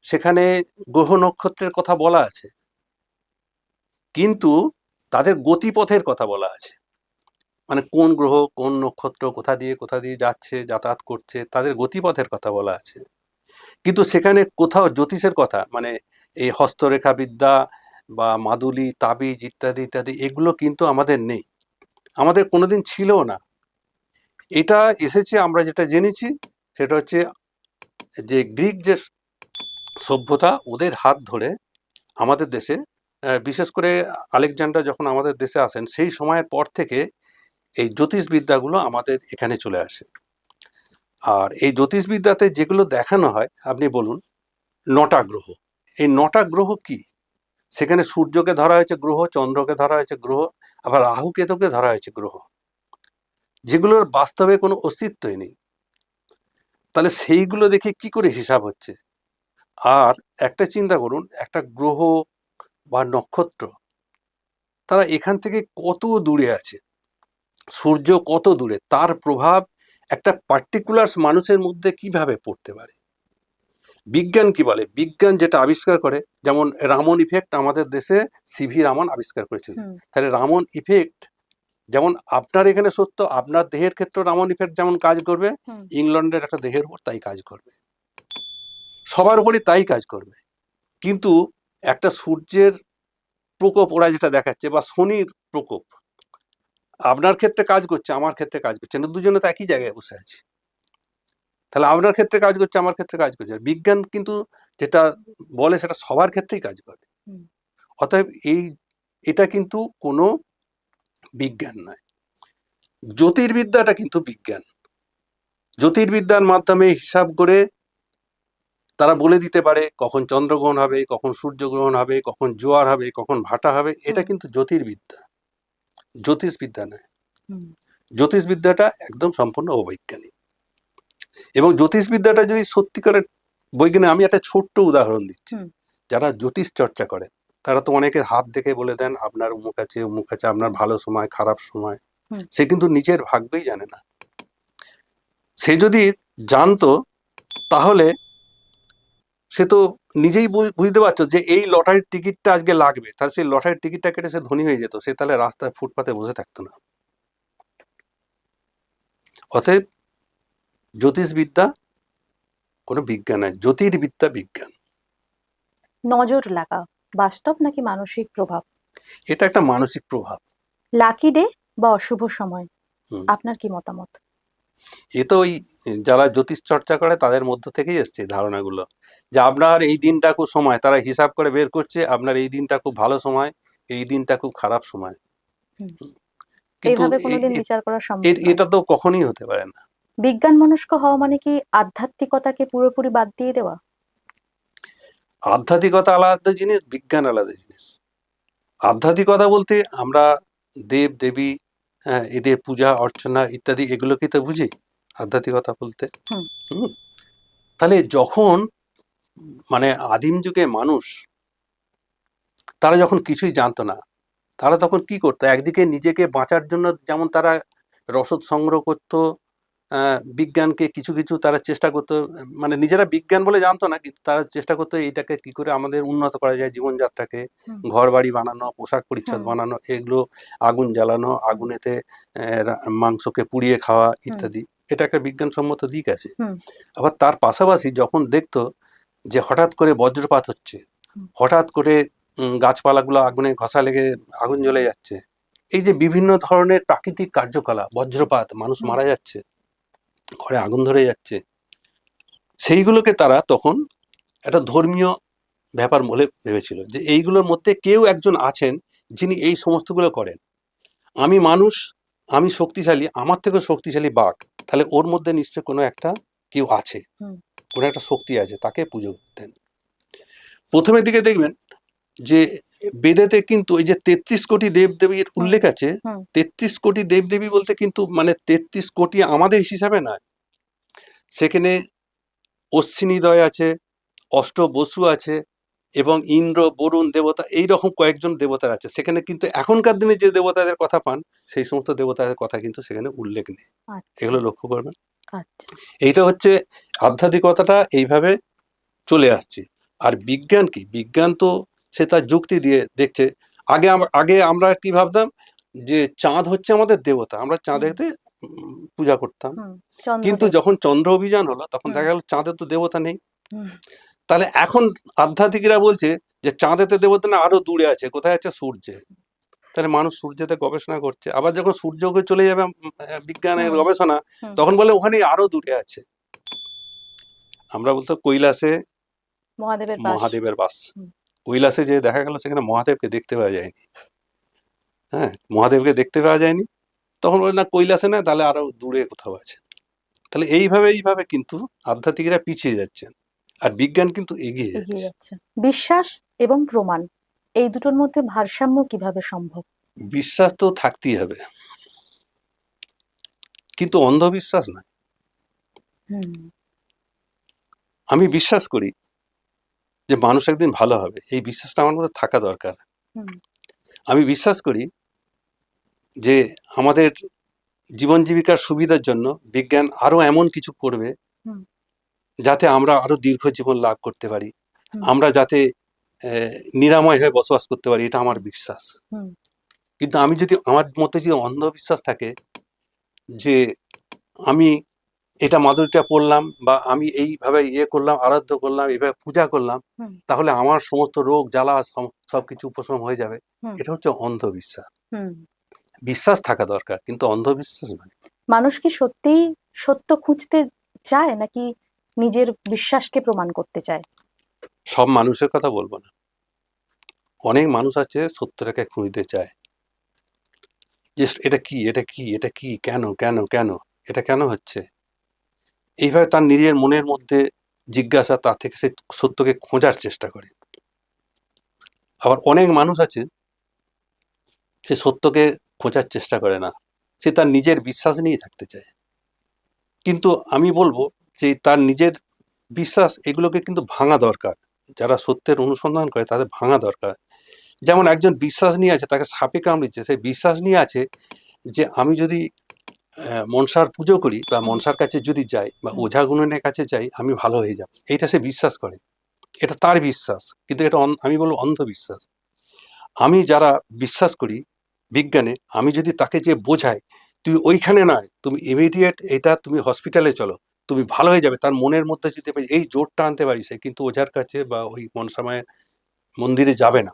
সেখানে গ্রহ নক্ষত্রের কথা বলা আছে, কিন্তু তাদের গতিপথের কথা বলা আছে। মানে কোন গ্রহ কোন নক্ষত্র কোথা দিয়ে যাচ্ছে, যাতায়াত করছে, তাদের গতিপথের কথা বলা আছে। কিন্তু সেখানে কোথাও জ্যোতিষের কথা, মানে এই হস্তরেখা বিদ্যা বা মাদুলি তাবিজ ইত্যাদি ইত্যাদি, এগুলো কিন্তু আমাদের নেই, আমাদের কোনোদিন ছিলও না। এটা এসেছে, আমরা যেটা জেনেছি সেটা হচ্ছে যে গ্রিক যে সভ্যতা, ওদের হাত ধরে আমাদের দেশে, বিশেষ করে আলেকজান্ডার যখন আমাদের দেশে আসেন, সেই সময়ের পর থেকে এই জ্যোতিষবিদ্যাগুলো আমাদের এখানে চলে আসে। আর এই জ্যোতিষবিদ্যাতে যেগুলো দেখানো হয়, আপনি বলুন 9টা গ্রহ। এই 9টা গ্রহ কি? সেখানে সূর্যকে ধরা হয়েছে গ্রহ, চন্দ্রকে ধরা হয়েছে গ্রহ, আবার রাহু কেতুকে ধরা হয়েছে গ্রহ, যেগুলোর বাস্তবে কোনো অস্তিত্বই নেই। তাহলে সেইগুলো দেখে কি করে হিসাব হচ্ছে? আর একটা চিন্তা করুন, একটা গ্রহ বা নক্ষত্র, তারা এখান থেকে কত দূরে আছে, সূর্য কত দূরে, তার প্রভাব একটা পার্টিকুলার মানুষের মধ্যে কিভাবে পড়তে পারে? বিজ্ঞান কি বলে? বিজ্ঞান যেটা আবিষ্কার করে, যেমন রামন ইফেক্ট আমাদের দেশে সিভি রামন আবিষ্কার করেছিলেন। হুম, তাহলে রামন ইফেক্ট যেমন আপনার এখানে সত্য, আপনার দেহের ক্ষেত্রে রামন ইফেক্ট যেমন কাজ করবে, হুম, ইংল্যান্ডের একটা দেহের উপর তাই কাজ করবে, সবার উপরই তাই কাজ করবে। কিন্তু একটা সূর্যের প্রকোপ ওরা যেটা দেখাচ্ছে, বা শনির প্রকোপ আপনার ক্ষেত্রে কাজ করছে, আমার ক্ষেত্রে কাজ করছে না, দুজনে তো একই জায়গায় বসে আছি। তাহলে আপনার ক্ষেত্রে কাজ করছে, আমার ক্ষেত্রে কাজ করছে। বিজ্ঞান কিন্তু যেটা বলে সেটা সবার ক্ষেত্রেই কাজ করে। হুম। অতএব এটা কিন্তু কোনো বিজ্ঞান নয়। জ্যোতির্বিদ্যাটা কিন্তু বিজ্ঞান। জ্যোতির্বিদ্যার মাধ্যমে হিসাব করে তারা বলে দিতে পারে কখন চন্দ্রগ্রহণ হবে, কখন সূর্যগ্রহণ হবে, কখন জোয়ার হবে, কখন ভাটা হবে। এটা হুম, কিন্তু জ্যোতির্বিদ্যা, জ্যোতিষবিদ্যা নয়। হুম, জ্যোতিষবিদ্যাটা একদম সম্পূর্ণ অবৈজ্ঞানিক। এবং জ্যোতিষবিদ্যাটা যদি সত্যিকারের বৈজ্ঞানিক, আমি একটা ছোট্ট উদাহরণ দিচ্ছি। হুম, যারা জ্যোতিষ চর্চা করে, তারা তো অনেকের হাত দেখে বলে দেন আপনার অমুক আছে অমুক আছে, আপনার হুম, ভালো সময় খারাপ সময়। হুম, সে কিন্তু নিজের ভাগ্যই জানে না। সে যদি জানতো, তাহলে সে তো নিজেই বুঝতে পারছো যে এই লটারির টিকিটটা আজকে লাগবে, তাহলে সেই লটারির টিকিটটা কেটে সে ধনী হয়ে যেত, সে তাহলে রাস্তায় ফুটপাতে বসে থাকতো না। অতএব জ্যোতিষবিদ্যা কোনো বিজ্ঞান নয়, জ্যোতির্বিদ্যা বিজ্ঞান। নজর লাগা বাস্তব নাকি মানসিক প্রভাব? এটা একটা মানসিক প্রভাব। লাকি ডে বা অশুভ সময়, হুম। আপনার কি মতামত? এ তো ওই যারা জ্যোতিষ চর্চা করে তাদের মধ্য থেকেই এসছে এই ধারণাগুলো, যে আপনার এই দিনটা খুব সময়, তারা হিসাব করে বের করছে আপনার এই দিনটা খুব ভালো সময়, এই দিনটা খুব খারাপ সময়। হুম। কিন্তু এইভাবে কোনোদিন বিচার করা সম্ভব নয়। এটা তো কখনই হতে পারে না। বিজ্ঞান মনস্ক হওয়া মানে কি আধ্যাত্মিকতাকে পুরোপুরি বাদ দিয়ে দেওয়া? আধ্যাত্মিকতা আলাদা জিনিস, বিজ্ঞান আলাদা জিনিস। আধ্যাত্মিকতা বলতে আমরা দেব দেবী, হ্যাঁ, এদের পূজা অর্চনা ইত্যাদি এগুলোকে তো বুঝি আধ্যাত্মিকতা বলতে। হুম। হুম। তাহলে যখন মানে আদিম যুগে মানুষ, তারা যখন কিছুই জানতো না, তারা তখন কি করতো, একদিকে নিজেকে বাঁচার জন্য যেমন তারা রসদ সংগ্রহ করতো, বিজ্ঞানকে কিছু কিছু তারা চেষ্টা করতো, মানে নিজেরা বিজ্ঞান বলে জানতো না, কিন্তু তারা চেষ্টা করতো এইটাকে কি করে আমাদের উন্নত করা যায় জীবনযাত্রাকে, হুম। ঘর বাড়ি বানানো, পোশাক পরিচ্ছদ হুম। বানানো, এগুলো আগুন জ্বালানো, আগুনেতে মাংসকে পুড়িয়ে খাওয়া ইত্যাদি, এটা একটা বিজ্ঞানসম্মত দিক আছে। হুম। আবার তার পাশাপাশি যখন দেখতো যে হঠাৎ করে বজ্রপাত হচ্ছে, হুম। হঠাৎ করে গাছপালাগুলো আগুনে ঘষা লেগে আগুন জ্বলে যাচ্ছে, এই যে বিভিন্ন ধরনের প্রাকৃতিক কার্যকলাপ, বজ্রপাত, মানুষ হুম। মারা যাচ্ছে, ঘরে আগুন ধরে যাচ্ছে, সেইগুলোকে তারা তখন একটা ধর্মীয় ব্যাপার বলে ভেবেছিল, যে এইগুলোর মধ্যে কেউ একজন আছেন যিনি এই সমস্তগুলো করেন। আমি মানুষ, আমি শক্তিশালী, আমার থেকেও শক্তিশালী বাঘ, তাহলে ওর মধ্যে নিশ্চয় কোনো একটা কেউ আছে, হুম। কোনো একটা শক্তি আছে, তাকে পুজো করতেন। প্রথমের দিকে দেখবেন যে বেদেতে কিন্তু ওই যে 33 কোটি দেবদেবীর উল্লেখ আছে, হুম। 33 কোটি দেবদেবী বলতে কিন্তু মানে 33 কোটি আমাদের হিসাবে নয়, সেখানে অশ্বিনীদয় আছে, অষ্টবসু আছে, এবং ইন্দ্র, বরুণ দেবতা, এই রকম কয়েকজন দেবতার আছে সেখানে, কিন্তু এখনকার দিনে যে দেবতাদের কথা পান সেই সমস্ত দেবতাদের কথা কিন্তু সেখানে উল্লেখ নেই। আচ্ছা। এগুলো লক্ষ্য করবেন। আচ্ছা। এইটা হচ্ছে আধ্যাত্মিকতাটা এইভাবে চলে আসছে। আর বিজ্ঞান কি, বিজ্ঞান তো সে তার যুক্তি দিয়ে দেখছে। আগে আমরা কি ভাবতাম, যে চাঁদ হচ্ছে আমাদের দেবতা, আমরা চাঁদেতে পূজা করতাম। হুম। কিন্তু চন্দ্রদেব। যখন চন্দ্র অভিযান হলো তখন হুম। দেখা গেল চাঁদের তো দেবতা নেই। হুম। তাহলে এখন আধ্যাত্মিকরা বলছে যে চাঁদেতে দেবতা না, আরো দূরে আছে, কোথায় আছে, সূর্যে। তাহলে মানুষ সূর্যেতে গবেষণা করছে, আবার যখন সূর্যকে চলে যাবে বিজ্ঞানের হুম। গবেষণা, হুম। তখন বলে ওখানে আরো দূরে আছে। আমরা বলতো কৈলাসে মহাদেবের বাস। মহাদেবের বাস। হুম। কৈলাসে যে দেখা গেল সেখানে মহাদেবকে দেখতে পাওয়া যায়নি। হ্যাঁ, মহাদেবকে দেখতে পাওয়া যায়নি, তখন বলে না কৈলাসে না, তাহলে আরো দূরে কোথাও আছে। তাহলে এইভাবে কিন্তু আধ্যাত্মিকরা পিছিয়ে যাচ্ছেন, আর বিজ্ঞান কিন্তু এগিয়ে এগিয়ে যাচ্ছে। যাচ্ছে। বিশ্বাস এবং প্রমাণ, এই দুটোর মধ্যে ভারসাম্য কিভাবে সম্ভব? বিশ্বাস তো থাকতেই হবে, কিন্তু অন্ধবিশ্বাস নয়। হুম। আমি বিশ্বাস করি যে মানুষ একদিন ভালো হবে, এই বিশ্বাসটা আমার মধ্যে থাকা দরকার। হুম। আমি বিশ্বাস করি যে আমাদের জীবন জীবিকার সুবিধার জন্য বিজ্ঞান আরো এমন কিছু করবে হুম। যাতে আমরা আরো দীর্ঘ জীবন লাভ করতে পারি, হুম। আমরা যাতে নিরাময় হয়ে বসবাস করতে পারি, এটা আমার বিশ্বাস। হুম। কিন্তু আমি যদি, আমার মধ্যে যদি অন্ধবিশ্বাস থাকে যে আমি এটা মাদুরিটা পড়লাম, বা আমি এইভাবে করলাম, আরাধ্য করলাম, এইভাবে পূজা করলাম, হুম। তাহলে আমার সমস্ত রোগ জ্বালা সবকিছু উপশম হয়ে যাবে, হুম। এটা হচ্ছে অন্ধবিশ্বাস। হুম। বিশ্বাস থাকা দরকার, কিন্তু অন্ধবিশ্বাস নয়। মানুষ কি সত্যিই সত্য খুঁজতে চায় নাকি নিজের বিশ্বাসকে প্রমাণ করতে চায়? সব মানুষের কথা বলবো না, অনেক মানুষ আছে সত্যটাকে খুঁজতে চায়, যে এটা কি, এটা কি, এটা কি, কেন কেন কেন, এটা কেন হচ্ছে, এইভাবে তার নিজের মনের মধ্যে জিজ্ঞাসা, তা থেকে সে সত্যকে খোঁজার চেষ্টা করে। আবার অনেক মানুষ আছে সে সত্যকে খোঁজার চেষ্টা করে না, সে তার নিজের বিশ্বাস নিয়ে থাকতে চায়। কিন্তু আমি বলবো যে তার নিজের বিশ্বাস এগুলোকে কিন্তু ভাঙা দরকার, যারা সত্যের অনুসন্ধান করে তাদের ভাঙা দরকার। যেমন একজন বিশ্বাস নিয়ে আছে, তাকে সাপে কামড়েছে, সে বিশ্বাস নিয়ে আছে যে আমি যদি মনসার পুজো করি, বা মনসার কাছে যদি যাই, বা ওঝা গুণনের কাছে যাই, আমি ভালো হয়ে যাব, এইটা সে বিশ্বাস করে, এটা তার বিশ্বাস, কিন্তু এটা আমি বলবো অন্ধবিশ্বাস। আমি যারা বিশ্বাস করি বিজ্ঞানে, আমি যদি তাকে যে বোঝাই তুমি ওইখানে নয়, তুমি ইমিডিয়েট এটা তুমি হসপিটালে চলো, তুমি ভালো হয়ে যাবে। তার মনের মধ্যে যদি এই জোরটা আনতে পারি, সে কিন্তু ওঝার কাছে বা ওই মনসামায়ের মন্দিরে যাবে না,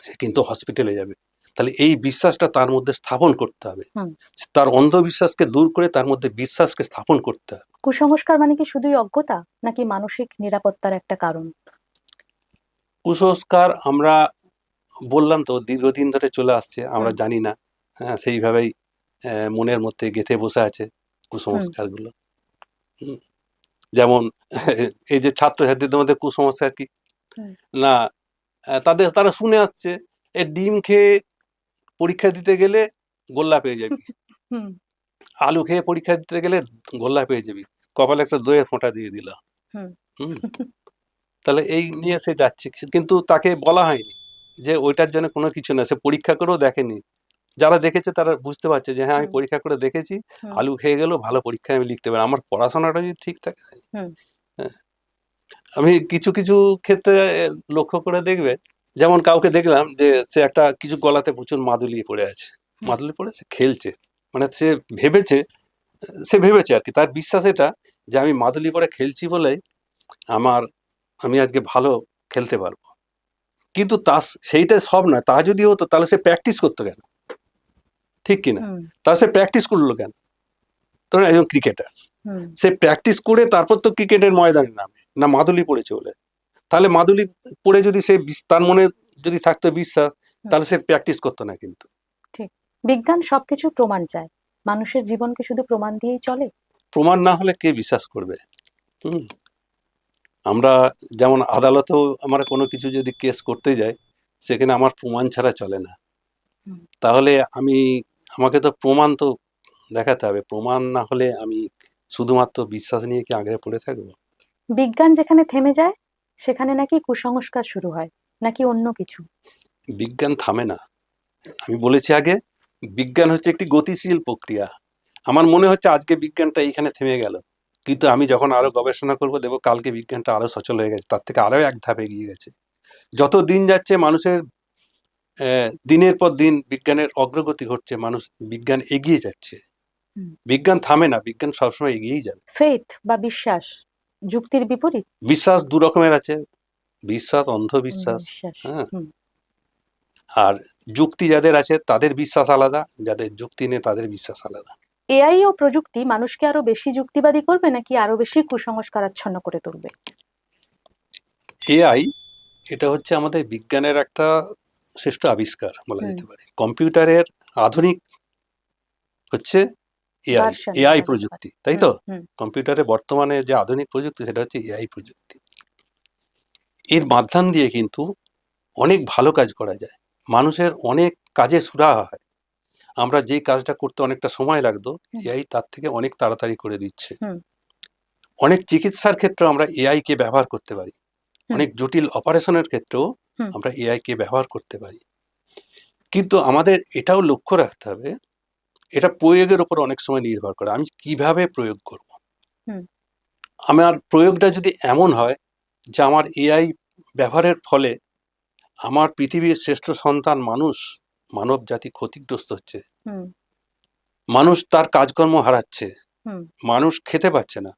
সে কিন্তু হসপিটালে যাবে। তাহলে এই বিশ্বাসটা তার মধ্যে স্থাপন করতে হবে। হুম। তার অন্ধবিশ্বাসকে দূর করে তার মধ্যে বিশ্বাসকে স্থাপন করতে হবে। কুসংস্কার মানে কি শুধুই অজ্ঞতা, নাকি মানসিক নিরাপত্তার একটা কারণ? কুসংস্কার আমরা বললাম তো দীর্ঘদিন ধরে চলে আসছে, আমরা হুম। জানি না। হ্যাঁ, সেইভাবেই মনের মধ্যে গেঁথে বসে আছে কুসংস্কারগুলো। হুম, যেমন এই যে ছাত্রছাত্রীদের মধ্যে কুসংস্কার কি হুম। না, তারা শুনে আসছে এ ডিম খেয়ে পরীক্ষা দিতে গেলে গোল্লা পেয়ে যাবি, হুম। আলু খেয়ে পরীক্ষা দিতে গেলে গোল্লা পেয়ে যাবি, কপালে একটা দইয়ের ফোঁটা দিয়ে দিল। হুম। হুম, তাহলে এই নিয়ে সে যাচ্ছে, কিন্তু তাকে বলা হয়নি যে ওইটার জন্য কোনো কিছু না, সে পরীক্ষা করেও দেখেনি। যারা দেখেছে তারা বুঝতে পারছে যে হ্যাঁ, আমি হুম। পরীক্ষা করে দেখেছি, হুম। আলু খেয়ে গেলেও ভালো পরীক্ষায় আমি লিখতে পারি, আমার পড়াশোনাটা যদি ঠিক থাকে। হুম। হ্যাঁ, আমি কিছু কিছু ক্ষেত্রে লক্ষ্য করে দেখবে, যেমন কাউকে দেখলাম যে সে একটা কিছু গলাতে প্রচুর মাদুলি পড়ে আছে, হুম। মাদুলি পড়ে সে খেলছে, মানে সে ভেবেছে আর কি, তার বিশ্বাস এটা যে আমি মাদুলি পরে খেলছি বলেই আমি আজকে ভালো খেলতে পারবো। কিন্তু সেইটা সব নয়, তা যদি হতো তাহলে সে প্র্যাকটিস করতো কেন, ঠিক কিনা? হুম। তাহলে সে প্র্যাকটিস করলো কেন? ধরুন একজন ক্রিকেটার, হুম। সে প্র্যাকটিস করে তারপর তো ক্রিকেটের ময়দানে নামে, না মাদুলি পড়েছে বলে। তাহলে মাদুলি পড়ে যদি তার মনে যদি থাকতো বিশ্বাস, হুম। তাহলে সে প্র্যাকটিস করতো না কিন্তু। ঠিক। বিজ্ঞান সবকিছু প্রমাণ চায়, মানুষের জীবন কি শুধু প্রমাণ দিয়েই চলে? প্রমাণ না হলে কে বিশ্বাস করবে? হুম, আমরা যেমন আদালতেও আমরা কোনো কিছু যদি কেস করতে যাই, সেখানে আমার প্রমাণ ছাড়া চলে না। হুম। তাহলে আমাকে তো প্রমাণ তো দেখাতে হবে, প্রমাণ না হলে আমি শুধুমাত্র বিশ্বাস নিয়ে কি আগ্রহে পড়ে থাকবো? বিজ্ঞান যেখানে থেমে যায়, সেখানে নাকি কুসংস্কার শুরু হয়, নাকি অন্য কিছু? বিজ্ঞান থামে না। আমি বলেছি আগে, বিজ্ঞান হচ্ছে একটি গতিশীল প্রক্রিয়া। আমার মনে হচ্ছে আজকে বিজ্ঞানটা এইখানে থেমে গেল, কিন্তু আমি যখন আরো গবেষণা করব দেখবো কালকে বিজ্ঞানটা আরো সচল হয়ে গেছে, তার থেকে আরো এক ধাপ এগিয়ে গেছে। যত দিন যাচ্ছে মানুষের দিনের পর দিন বিজ্ঞানের অগ্রগতি ঘটছে, বিজ্ঞান এগিয়ে যাচ্ছে। হুম। বিজ্ঞান থামে না, বিজ্ঞান সবসময় এগিয়েই যাবে। ফেথ বা বিশ্বাস যুক্তির বিপরীত? বিশ্বাস দু রকমের আছে, বিশ্বাস অন্ধবিশ্বাস। বিশ্বাস। হ্যাঁ, হুম। আর যুক্তি যাদের আছে তাদের বিশ্বাস আলাদা, যাদের যুক্তি নেই তাদের বিশ্বাস আলাদা। এআই ও প্রযুক্তি মানুষকে আরো বেশি যুক্তিবাদী করবে, নাকি আরো বেশি কুসংস্কারাচ্ছন্ন করে তুলবে? এআই এটা হচ্ছে আমাদের বিজ্ঞানের একটা শ্রেষ্ঠ আবিষ্কার বলা হুম। যেতে পারে। কম্পিউটারের আধুনিক হচ্ছে এআই, ভার্সন এআই বলা যেতে পারে। প্রযুক্তি, তাই হুম। তো? হুম। কম্পিউটারে বর্তমানে যে আধুনিক প্রযুক্তি সেটা হচ্ছে এআই প্রযুক্তি। এর মাধ্যম দিয়ে কিন্তু অনেক ভালো কাজ করা যায়, মানুষের অনেক কাজে সুরাহা হয়। আমরা যে কাজটা করতে অনেকটা সময় লাগতো, হুম। এআই তার থেকে অনেক তাড়াতাড়ি করে দিচ্ছে। হুম। অনেক চিকিৎসার ক্ষেত্রে আমরা এআই কে ব্যবহার করতে পারি, হুম। অনেক জটিল অপারেশনের ক্ষেত্রেও হুম। আমরা এআই কে ব্যবহার করতে পারি। কিন্তু আমাদের এটাও লক্ষ্য রাখতে হবে, এটা প্রয়োগের উপর অনেক সময় নির্ভর করে, আমি কিভাবে প্রয়োগ করব। হুম। আমার প্রয়োগটা যদি এমন হয় যে আমার এআই ব্যবহারের ফলে আমার পৃথিবীর শ্রেষ্ঠ সন্তান মানব জাতি ক্ষতিগ্রস্ত হচ্ছে, হুম। মানুষ তার কাজকর্ম হারাচ্ছে, হুম। মানুষ খেতে পাচ্ছে না,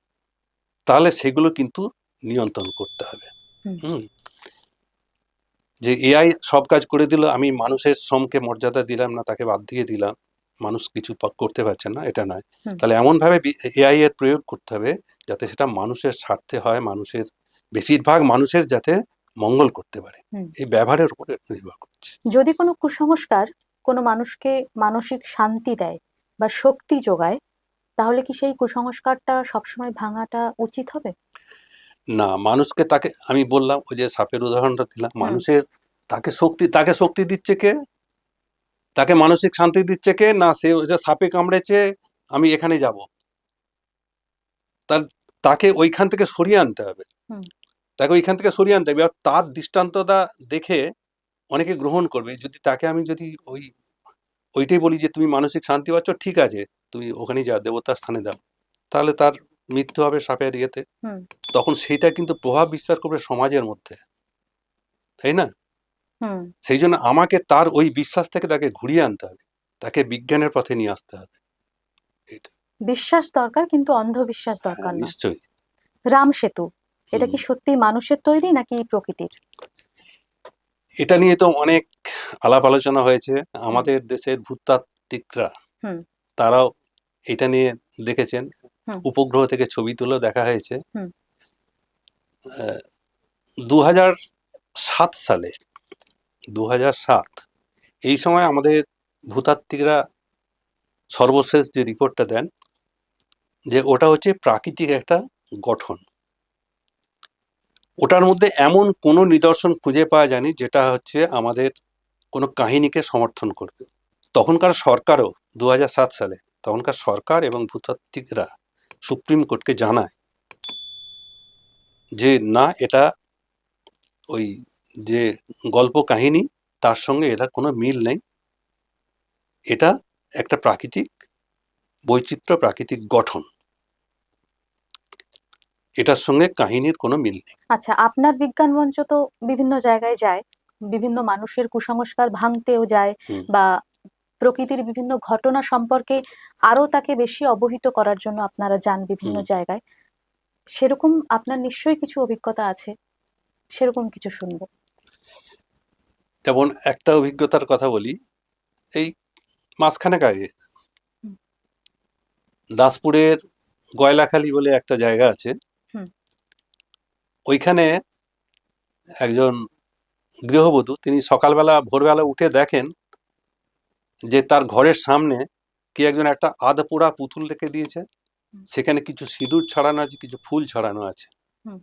তাহলে সেগুলো কিন্তু নিয়ন্ত্রণ করতে হবে। হুম। হুম, যে এআই সব কাজ করে দিল, আমি মানুষের শ্রমকে মর্যাদা দিলাম না, তাকে বাদ দিয়ে দিলাম, মানুষ কিছু করতে পারছে না, এটা নয়। হুম। তাহলে এমনভাবে এআই এর প্রয়োগ করতে হবে যাতে সেটা মানুষের স্বার্থে হয়, বেশিরভাগ মানুষের যাতে মঙ্গল করতে পারে। হুম। এই ব্যবহারের উপরে নির্ভর করছে। যদি কোনো কুসংস্কার কোনো মানুষকে মানসিক শান্তি দেয় বা শক্তি যোগায়, তাহলে কি সেই কুসংস্কারটা সবসময় ভাঙাটা উচিত হবে? না, মানুষকে, তাকে আমি বললাম ওই যে সাপের উদাহরণটা দিলাম, হুম। তাকে শক্তি দিচ্ছে কে, তাকে মানসিক শান্তি দিচ্ছে কে? না, সে ওই যে সাপে কামড়েছে, আমি এখানে যাব, তাকে ওইখান থেকে সরিয়ে আনতে হবে। হুম। তাকে ওইখান থেকে সরিয়ে আনতে হবে, আর তার দৃষ্টান্তটা দেখে অনেকে গ্রহণ করবে। আমি যদি ওইটাই বলি যে তুমি মানসিক শান্তি পাচ্ছ, ঠিক আছে, তুমি ওখানেই যাও, দেবতার স্থানে দাও, তাহলে তার মৃত্যু হবে সাপের ইয়েতে। হুম। তখন সেটা কিন্তু প্রভাব বিস্তার করবে সমাজের মধ্যে, তাই না? হুম। সেই জন্য আমাকে তার ওই বিশ্বাস থেকে তাকে ঘুরিয়ে আনতে হবে, তাকে বিজ্ঞানের পথে নিয়ে আসতে হবে। এটা বিশ্বাস দরকার, কিন্তু অন্ধবিশ্বাস দরকার নয়। নিশ্চয়ই। রাম সেতু, এটা কি হুম। সত্যি মানুষের তৈরি নাকি প্রকৃতির? এটা নিয়ে তো অনেক আলাপ আলোচনা হয়েছে। আমাদের দেশের ভূতাত্ত্বিকরা হুম তারাও এটা নিয়ে দেখেছেন। হুম উপগ্রহ থেকে ছবি তুলেও দেখা হয়েছে। হুম 2007 সালে, 2007 এই সময় আমাদের ভূতাত্ত্বিকরা সর্বশেষ যে রিপোর্টটা দেন, যে ওটা হচ্ছে প্রাকৃতিক একটা গঠন। ওটার মধ্যে এমন কোনো নিদর্শন খুঁজে পাওয়া যায়নি যেটা হচ্ছে আমাদের কোনো কাহিনীকে সমর্থন করবে। তখনকার সরকারও 2007 সালে তখনকার সরকার এবং ভূতাত্ত্বিকরা সুপ্রিম কোর্টকে জানায় যে না, এটা ওই যে গল্প কাহিনী তার সঙ্গে এটা কোনো মিল নেই, এটা একটা প্রাকৃতিক বৈচিত্র্য, প্রাকৃতিক গঠন, এটার সঙ্গে কাহিনীর কোনো মিল নেই। আচ্ছা, আপনার বিজ্ঞান মঞ্চ তো বিভিন্ন জায়গায় যায়, বিভিন্ন মানুষের কুসংস্কার ভাঙতেও যায়, হুম। বা প্রকৃতির বিভিন্ন ঘটনা সম্পর্কে আরো তাকে বেশি অবহিত করার জন্য আপনারা যান বিভিন্ন হুম। জায়গায়। সেরকম আপনার নিশ্চয়ই কিছু অভিজ্ঞতা আছে, সেরকম কিছু শুনবো। যেমন একটা অভিজ্ঞতার কথা বলি, এই মাসখানেক আগে হুম। দাসপুরের গয়লাখালী বলে একটা জায়গা আছে, হুম। ওইখানে একজন গৃহবধূ তিনি সকালবেলা ভোরবেলা উঠে দেখেন যে তার ঘরের সামনে কে একজন একটা আধপোড়া পুতুল রেখে দিয়েছে। হুম। সেখানে কিছু সিঁদুর ছড়ানো আছে, কিছু ফুল ছড়ানো আছে, হুম।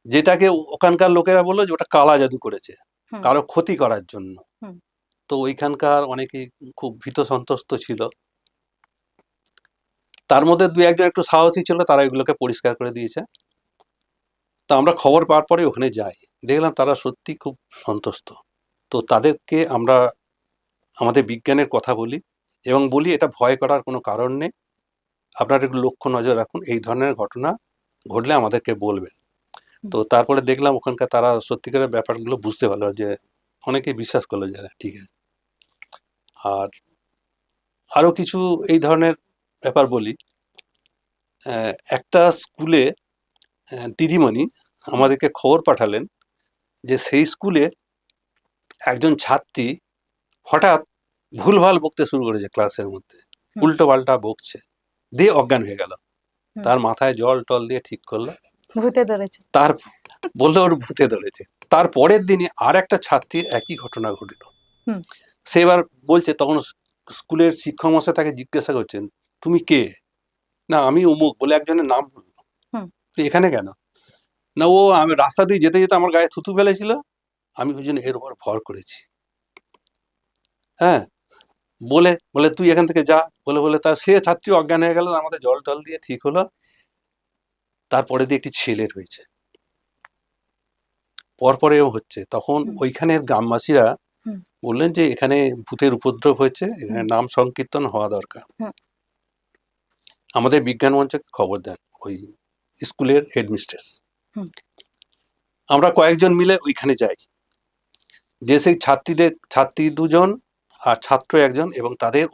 যেটাকে ওখানকার লোকেরা বললো যে ওটা কালা জাদু করেছে, হুম। কারো ক্ষতি করার জন্য। হুম। তো ওইখানকার অনেকেই খুব ভীত সন্ত্রস্ত ছিল। তার মধ্যে দু একজন একটু সাহসী ছিল, তারা এগুলোকে পরিষ্কার করে দিয়েছে। তা আমরা খবর পাওয়ার পরে ওখানে যাই, দেখলাম তারা সত্যি খুব সন্তুষ্ট। তো তাদেরকে আমরা আমাদের বিজ্ঞানের কথা বলি এবং বলি এটা ভয় করার কোনো কারণ নেই, আপনারা একটু লক্ষ্য নজর রাখুন, এই ধরনের ঘটনা ঘটলে আমাদেরকে বলবেন। তো তারপরে দেখলাম ওখানকার তারা সত্যিকারের ব্যাপারগুলো বুঝতে পারলো, যে অনেকেই বিশ্বাস করলো যে হ্যাঁ, ঠিক আছে। আর আরো কিছু এই ধরনের ব্যাপার বলি। একটা স্কুলে দিদিমণি আমাদেরকে খবর পাঠালেন যে সেই স্কুলে একজন ছাত্রী হঠাৎ ভুলভাল বকতে শুরু করেছে ক্লাসের মধ্যে, হুম। উল্টো পাল্টা বকছে, দিয়ে অজ্ঞান হয়ে গেল। হুম। তার মাথায় জল টল দিয়ে ঠিক করলো, ভূতে ধরেছে। তার বললো ওর ভূতে ধরেছে। তার পরের দিনই আর একটা ছাত্রীর একই ঘটনা ঘটলো। হুম। সে এবার বলছে, তখন স্কুলের শিক্ষক মশাই তাকে জিজ্ঞাসা করছেন, তুমি কে? না, আমি অমুক, বলে একজনের নাম বললো। হুম। এখানে কেন? না, ও আমি রাস্তা দিয়ে যেতে যেতে আমার গায়ে থুতু ফেলেছিল, আমি ওই জন্য এর উপর ভর করেছি। হ্যাঁ, বলে বলে তুই এখান থেকে যা, বলে বলে তার সে ছাত্রী অজ্ঞান হয়ে গেল, আমাদের জল টল দিয়ে ঠিক হলো। তারপরে দিয়ে একটি ছেলের হয়েছে, পরপরেও হচ্ছে। তখন হুম। ওইখানের গ্রামবাসীরা হুম। বললেন যে এখানে ভূতের উপদ্রব হয়েছে, এখানে হুম। নাম সংকীর্তন হওয়া দরকার। হুম। আমাদের বিজ্ঞান মঞ্চকে খবর দেন ওই স্কুলের হেডমিস্ট্রেস। হুম। আমরা কয়েকজন মিলে ওইখানে যাই, যে সেই ছাত্রী দুজন আর ছাত্র একজন এবং তাদের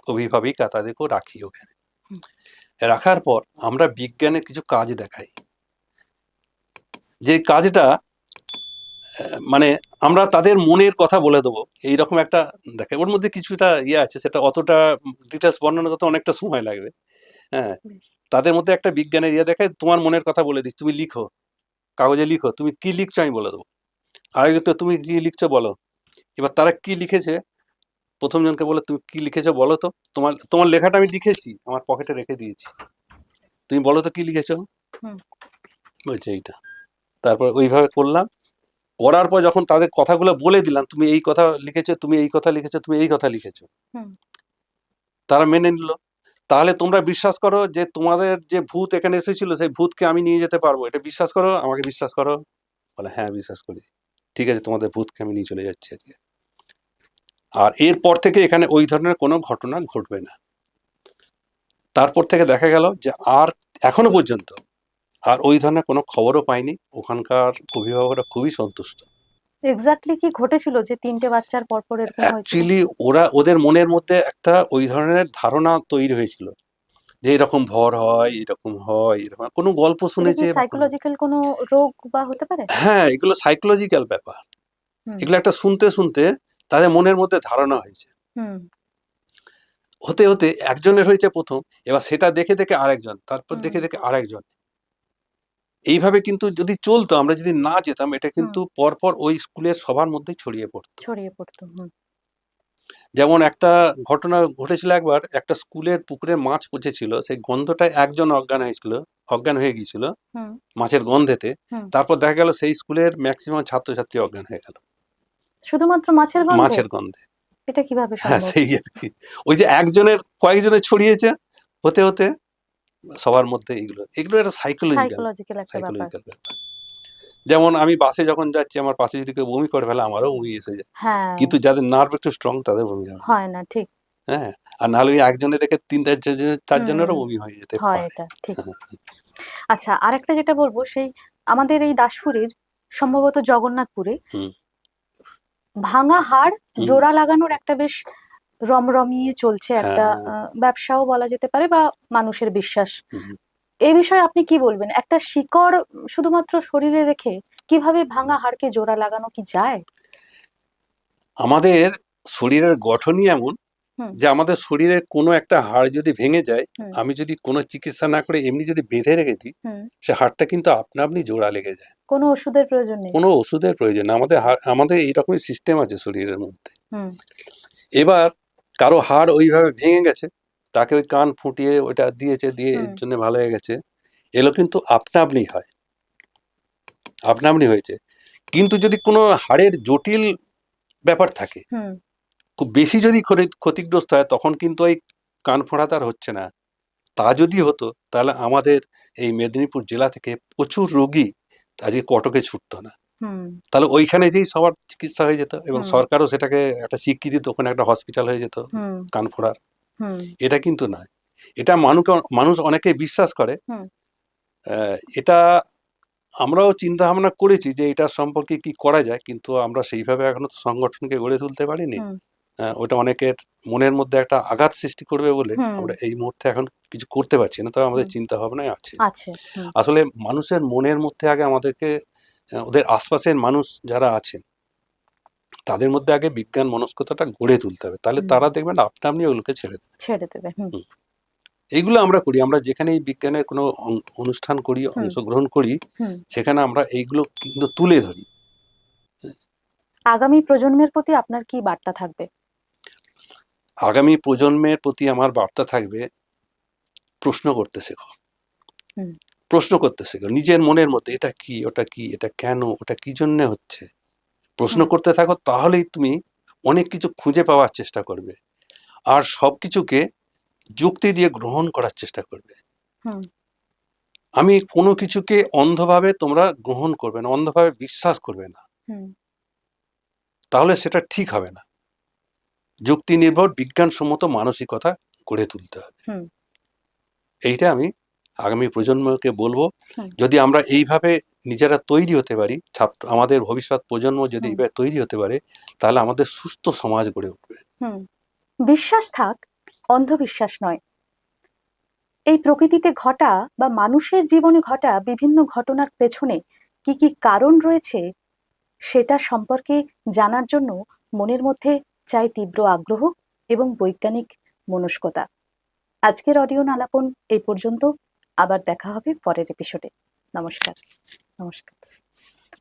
অভিভাবিকা তাদেরকেও রাখি ওখানে। হুম। রাখার পর আমরা বিজ্ঞানের কিছু কাজ দেখাই, যে কাজটা মানে আমরা তাদের মনের কথা বলে দেবো এইরকম একটা দেখাই। ওর মধ্যে কিছুটা ইয়ে আছে, সেটা অতটা ডিটেলস বর্ণনা করতে অনেকটা সময় লাগবে। হ্যাঁ, তাদের মধ্যে একটা বিজ্ঞানের ইয়ে দেখায়, তোমার মনের কথা বলে দিচ্ছি, তুমি লিখো, কাগজে লিখো, তুমি কি লিখছো আমি বলে দেবো। আরেকজনকে তুমি কি লিখছো বলো। এবার তারা কি লিখেছে, প্রথম জনকে বলে তুমি কি লিখেছো বলো তো, তোমার তোমার লেখাটা আমি লিখেছি, আমার পকেটে রেখে দিয়েছি, তুমি বলো তো কি লিখেছো। হুম। বলছে এইটা। তারপর ওইভাবে করলাম, করার পর যখন তাদের কথাগুলো বলে দিলাম, তুমি এই কথা লিখেছো, তুমি এই কথা লিখেছো, তুমি এই কথা লিখেছো, হুম। তারা মেনে নিল। তাহলে তোমরা বিশ্বাস করো যে তোমাদের যে ভূত এখানে এসেছিল সেই ভূতকে আমি নিয়ে যেতে পারবো, এটা বিশ্বাস করো, আমাকে বিশ্বাস করো। বলে হ্যাঁ বিশ্বাস করি, ঠিক আছে তোমাদের ভূতকে আমি নিয়ে চলে যাচ্ছি আজকে। আর এরপর থেকে এখানে ওই ধরনের কোনো ঘটনা ঘটবে না। তারপর থেকে দেখা গেল যে আর এখনো পর্যন্ত আর ওই ধরনের কোনো খবরও পাইনি, ওখানকার অভিভাবকরা খুবই সন্তুষ্ট। এক্স্যাক্টলি কি ঘটেছিল যে ৩টে বাচ্চার পরপর এরকম হয়েছিল? অ্যাকচুয়ালি ওদের মনের মধ্যে একটা ওই ধরনের ধারণা তৈরি হয়েছিল যে এরকম ভর হয়, এরকম হয়, এরকম কোনো গল্প এটা কি শুনেছে বা কোনো, সাইকোলজিক্যাল কোনো রোগ বা হতে পারে? হ্যাঁ, এগুলো সাইকোলজিক্যাল ব্যাপার। হুম, এগুলো একটা শুনতে শুনতে তাদের মনের মধ্যে ধারণা হয়েছে। হুম, হতে হতে একজনের হয়েছে প্রথম, এবার সেটা দেখে দেখে আরেকজন, তারপর হুম, দেখে দেখে আরেকজন। এইভাবে কিন্তু যদি চলতো, আমরা যদি না যেতাম, এটা কিন্তু পরপর ওই স্কুলের সবার মধ্যেই ছড়িয়ে পড়তো। ছড়িয়ে পড়তো। হুম, যেমন একটা ঘটনা ঘটেছিল একবার, একটা স্কুলের পুকুরে মাছ পচেছিল, সেই গন্ধটায় একজন অজ্ঞান হয়ে গিয়েছিল হুম, মাছের গন্ধেতে। হুম। তারপর দেখা গেল সেই স্কুলের ম্যাক্সিমাম ছাত্রছাত্রী অজ্ঞান হয়ে গেল শুধুমাত্র মাছের গন্ধে? মাছের গন্ধে। এটা কিভাবে হ্যাঁ, সম্ভব? সেই আর কি। ওই যে কয়েকজনের ছড়িয়েছে, হতে হতে সবার মধ্যে এগুলো এগুলো একটা সাইকোলজিক্যাল সাইকোলজিক্যাল একটা ব্যাপার। সাইকোলজিক্যাল ব্যাপার। যেমন আমি বাসে যখন যাচ্ছি, আমার পাশে যদি কেউ বমি করে ফেলে, আমারও বমি এসে যায়। হ্যাঁ, কিন্তু যাদের নার্ভ একটু স্ট্রং, তাদের বমি হয় না। হয় না, ঠিক। হ্যাঁ, আর নাহলে ওই একজনে দেখে তিন চারজনেরও হুম, বমি হয়ে যেতে হয় পারে। এটা, ঠিক। আচ্ছা, আরেকটা যেটা বলবো, সেই আমাদের এই দাসপুরের, সম্ভবত জগন্নাথপুরে, হুম, ভাঙা হাড় হুম, জোড়া লাগানোর একটা বেশ রমরমিয়ে চলছে একটা হ্যাঁ, ব্যবসাও বলা যেতে পারে, বা মানুষের বিশ্বাস। হুম। এই বিষয়ে আপনি কি বলবেন? একটা শিকড় শুধুমাত্র শরীরে রেখে কিভাবে ভাঙা হাড়কে জোড়া লাগানো কি যায়? আমাদের শরীরের গঠনই এমন হুম, যে আমাদের শরীরের কোনো একটা হাড় যদি ভেঙে যায়, হুম, আমি যদি কোনো চিকিৎসা না করে এমনি যদি বেঁধে রেখে দিই, হুম। সে হাড়টা কিন্তু আপনা আপনি জোড়া লেগে যায়। কোনো ওষুধের প্রয়োজন নেই? কোনো ওষুধের প্রয়োজন নেই। আমাদের এইরকমই সিস্টেম আছে শরীরের মধ্যে। হুম, এবার কারো হাড় ওইভাবে ভেঙে গেছে, তাকে ওই কান ফুটিয়ে ওইটা দিয়ে হুম, এর জন্য ভালো হয়ে গেছে, এগুলো কিন্তু আপনা আপনি হয়, আপনা আপনি হয়েছে। কিন্তু যদি কোনো হাড়ের জটিল ব্যাপার থাকে, হুম, খুব বেশি যদি ক্ষতিগ্রস্ত হয়, তখন কিন্তু ওই কান ফোঁড়াতে আর হচ্ছে না। তা যদি হতো, তাহলে আমাদের এই মেদিনীপুর জেলা থেকে প্রচুর রোগী আজকে কটকে ছুটতো না। হুম, তাহলে ওইখানে যেই সবার চিকিৎসা হয়ে যেত, এবং হুম, সরকারও সেটাকে একটা স্বীকৃতি দিত, ওখানে একটা হসপিটাল হয়ে যেত হুম, কান ফোঁড়ার। হুম, এটা কিন্তু নয়। এটা মানুষ অনেকে বিশ্বাস করে। হুম, এটা আমরাও চিন্তা ভাবনা করেছি যে এটা সম্পর্কে কি করা যায়, কিন্তু আমরা সেইভাবে এখনো তো সংগঠনকে গড়ে তুলতে পারিনি। হুম, ওটা অনেকের মনের মধ্যে একটা আঘাত সৃষ্টি করবে বলে হুম, আমরা এই মুহূর্তে এখন কিছু করতে পারছি না, তবে আমাদের হুম। চিন্তা ভাবনায় আছে। আছে। হুম, আসলে মানুষের মনের মধ্যে আগে আমাদেরকে, ওদের আশপাশের মানুষ যারা আছেন, তাদের মধ্যে আগে বিজ্ঞান মনস্কতাটা গড়ে তুলতে হবে, তাহলে হুম। তারা দেখবেন আপনা আপনি ওগুলোকে ছেড়ে দেবে। ছেড়ে দেবে। হুম, হুম। এইগুলো আমরা করি, আমরা যেখানে এই বিজ্ঞানের কোনো অনুষ্ঠান করি, হুম, অংশগ্রহণ করি, হুম। সেখানে আমরা এইগুলো কিন্তু তুলে ধরি। আগামী প্রজন্মের প্রতি আপনার কি বার্তা থাকবে? আগামী প্রজন্মের প্রতি আমার বার্তা থাকবে, প্রশ্ন করতে শেখো। হুম, প্রশ্ন করতে শেখো নিজের মনের মধ্যে, এটা কি, ওটা কি, এটা কেন, ওটা কি জন্যে হচ্ছে। প্রশ্ন হুম, করতে থাকো, তাহলেই তুমি অনেক কিছু খুঁজে পাওয়ার চেষ্টা করবে, আর সবকিছুকে যুক্তি দিয়ে গ্রহণ করার চেষ্টা করবে। হুম, আমি কোনো কিছুকে অন্ধভাবে তোমরা গ্রহণ করবে না, অন্ধভাবে বিশ্বাস করবে না, হুম, তাহলে সেটা ঠিক হবে না। যুক্তি নির্ভর বিজ্ঞানসম্মত মানসিকতা গড়ে তুলতে হবে। হুম, এইটা আমি আগামী প্রজন্মকে বলবো। হুম, যদি আমরা এইভাবে নিজেরা তৈরি হতে পারি, আমাদের ভবিষ্যৎ প্রজন্ম যদি হুম, এইভাবে তৈরি হতে পারে, তাহলে আমাদের সুস্থ সমাজ গড়ে উঠবে। হুম। বিশ্বাস থাক, অন্ধবিশ্বাস নয়। এই প্রকৃতিতে ঘটা বা মানুষের জীবনে ঘটা বিভিন্ন ঘটনার পেছনে কি কি কারণ রয়েছে, সেটা সম্পর্কে জানার জন্য মনের মধ্যে চাই তীব্র আগ্রহ এবং বৈজ্ঞানিক মনস্কতা। আজকের অডিও আলাপন এই পর্যন্ত। আবার দেখা হবে পরের এপিসোডে। নমস্কার। নমস্কার।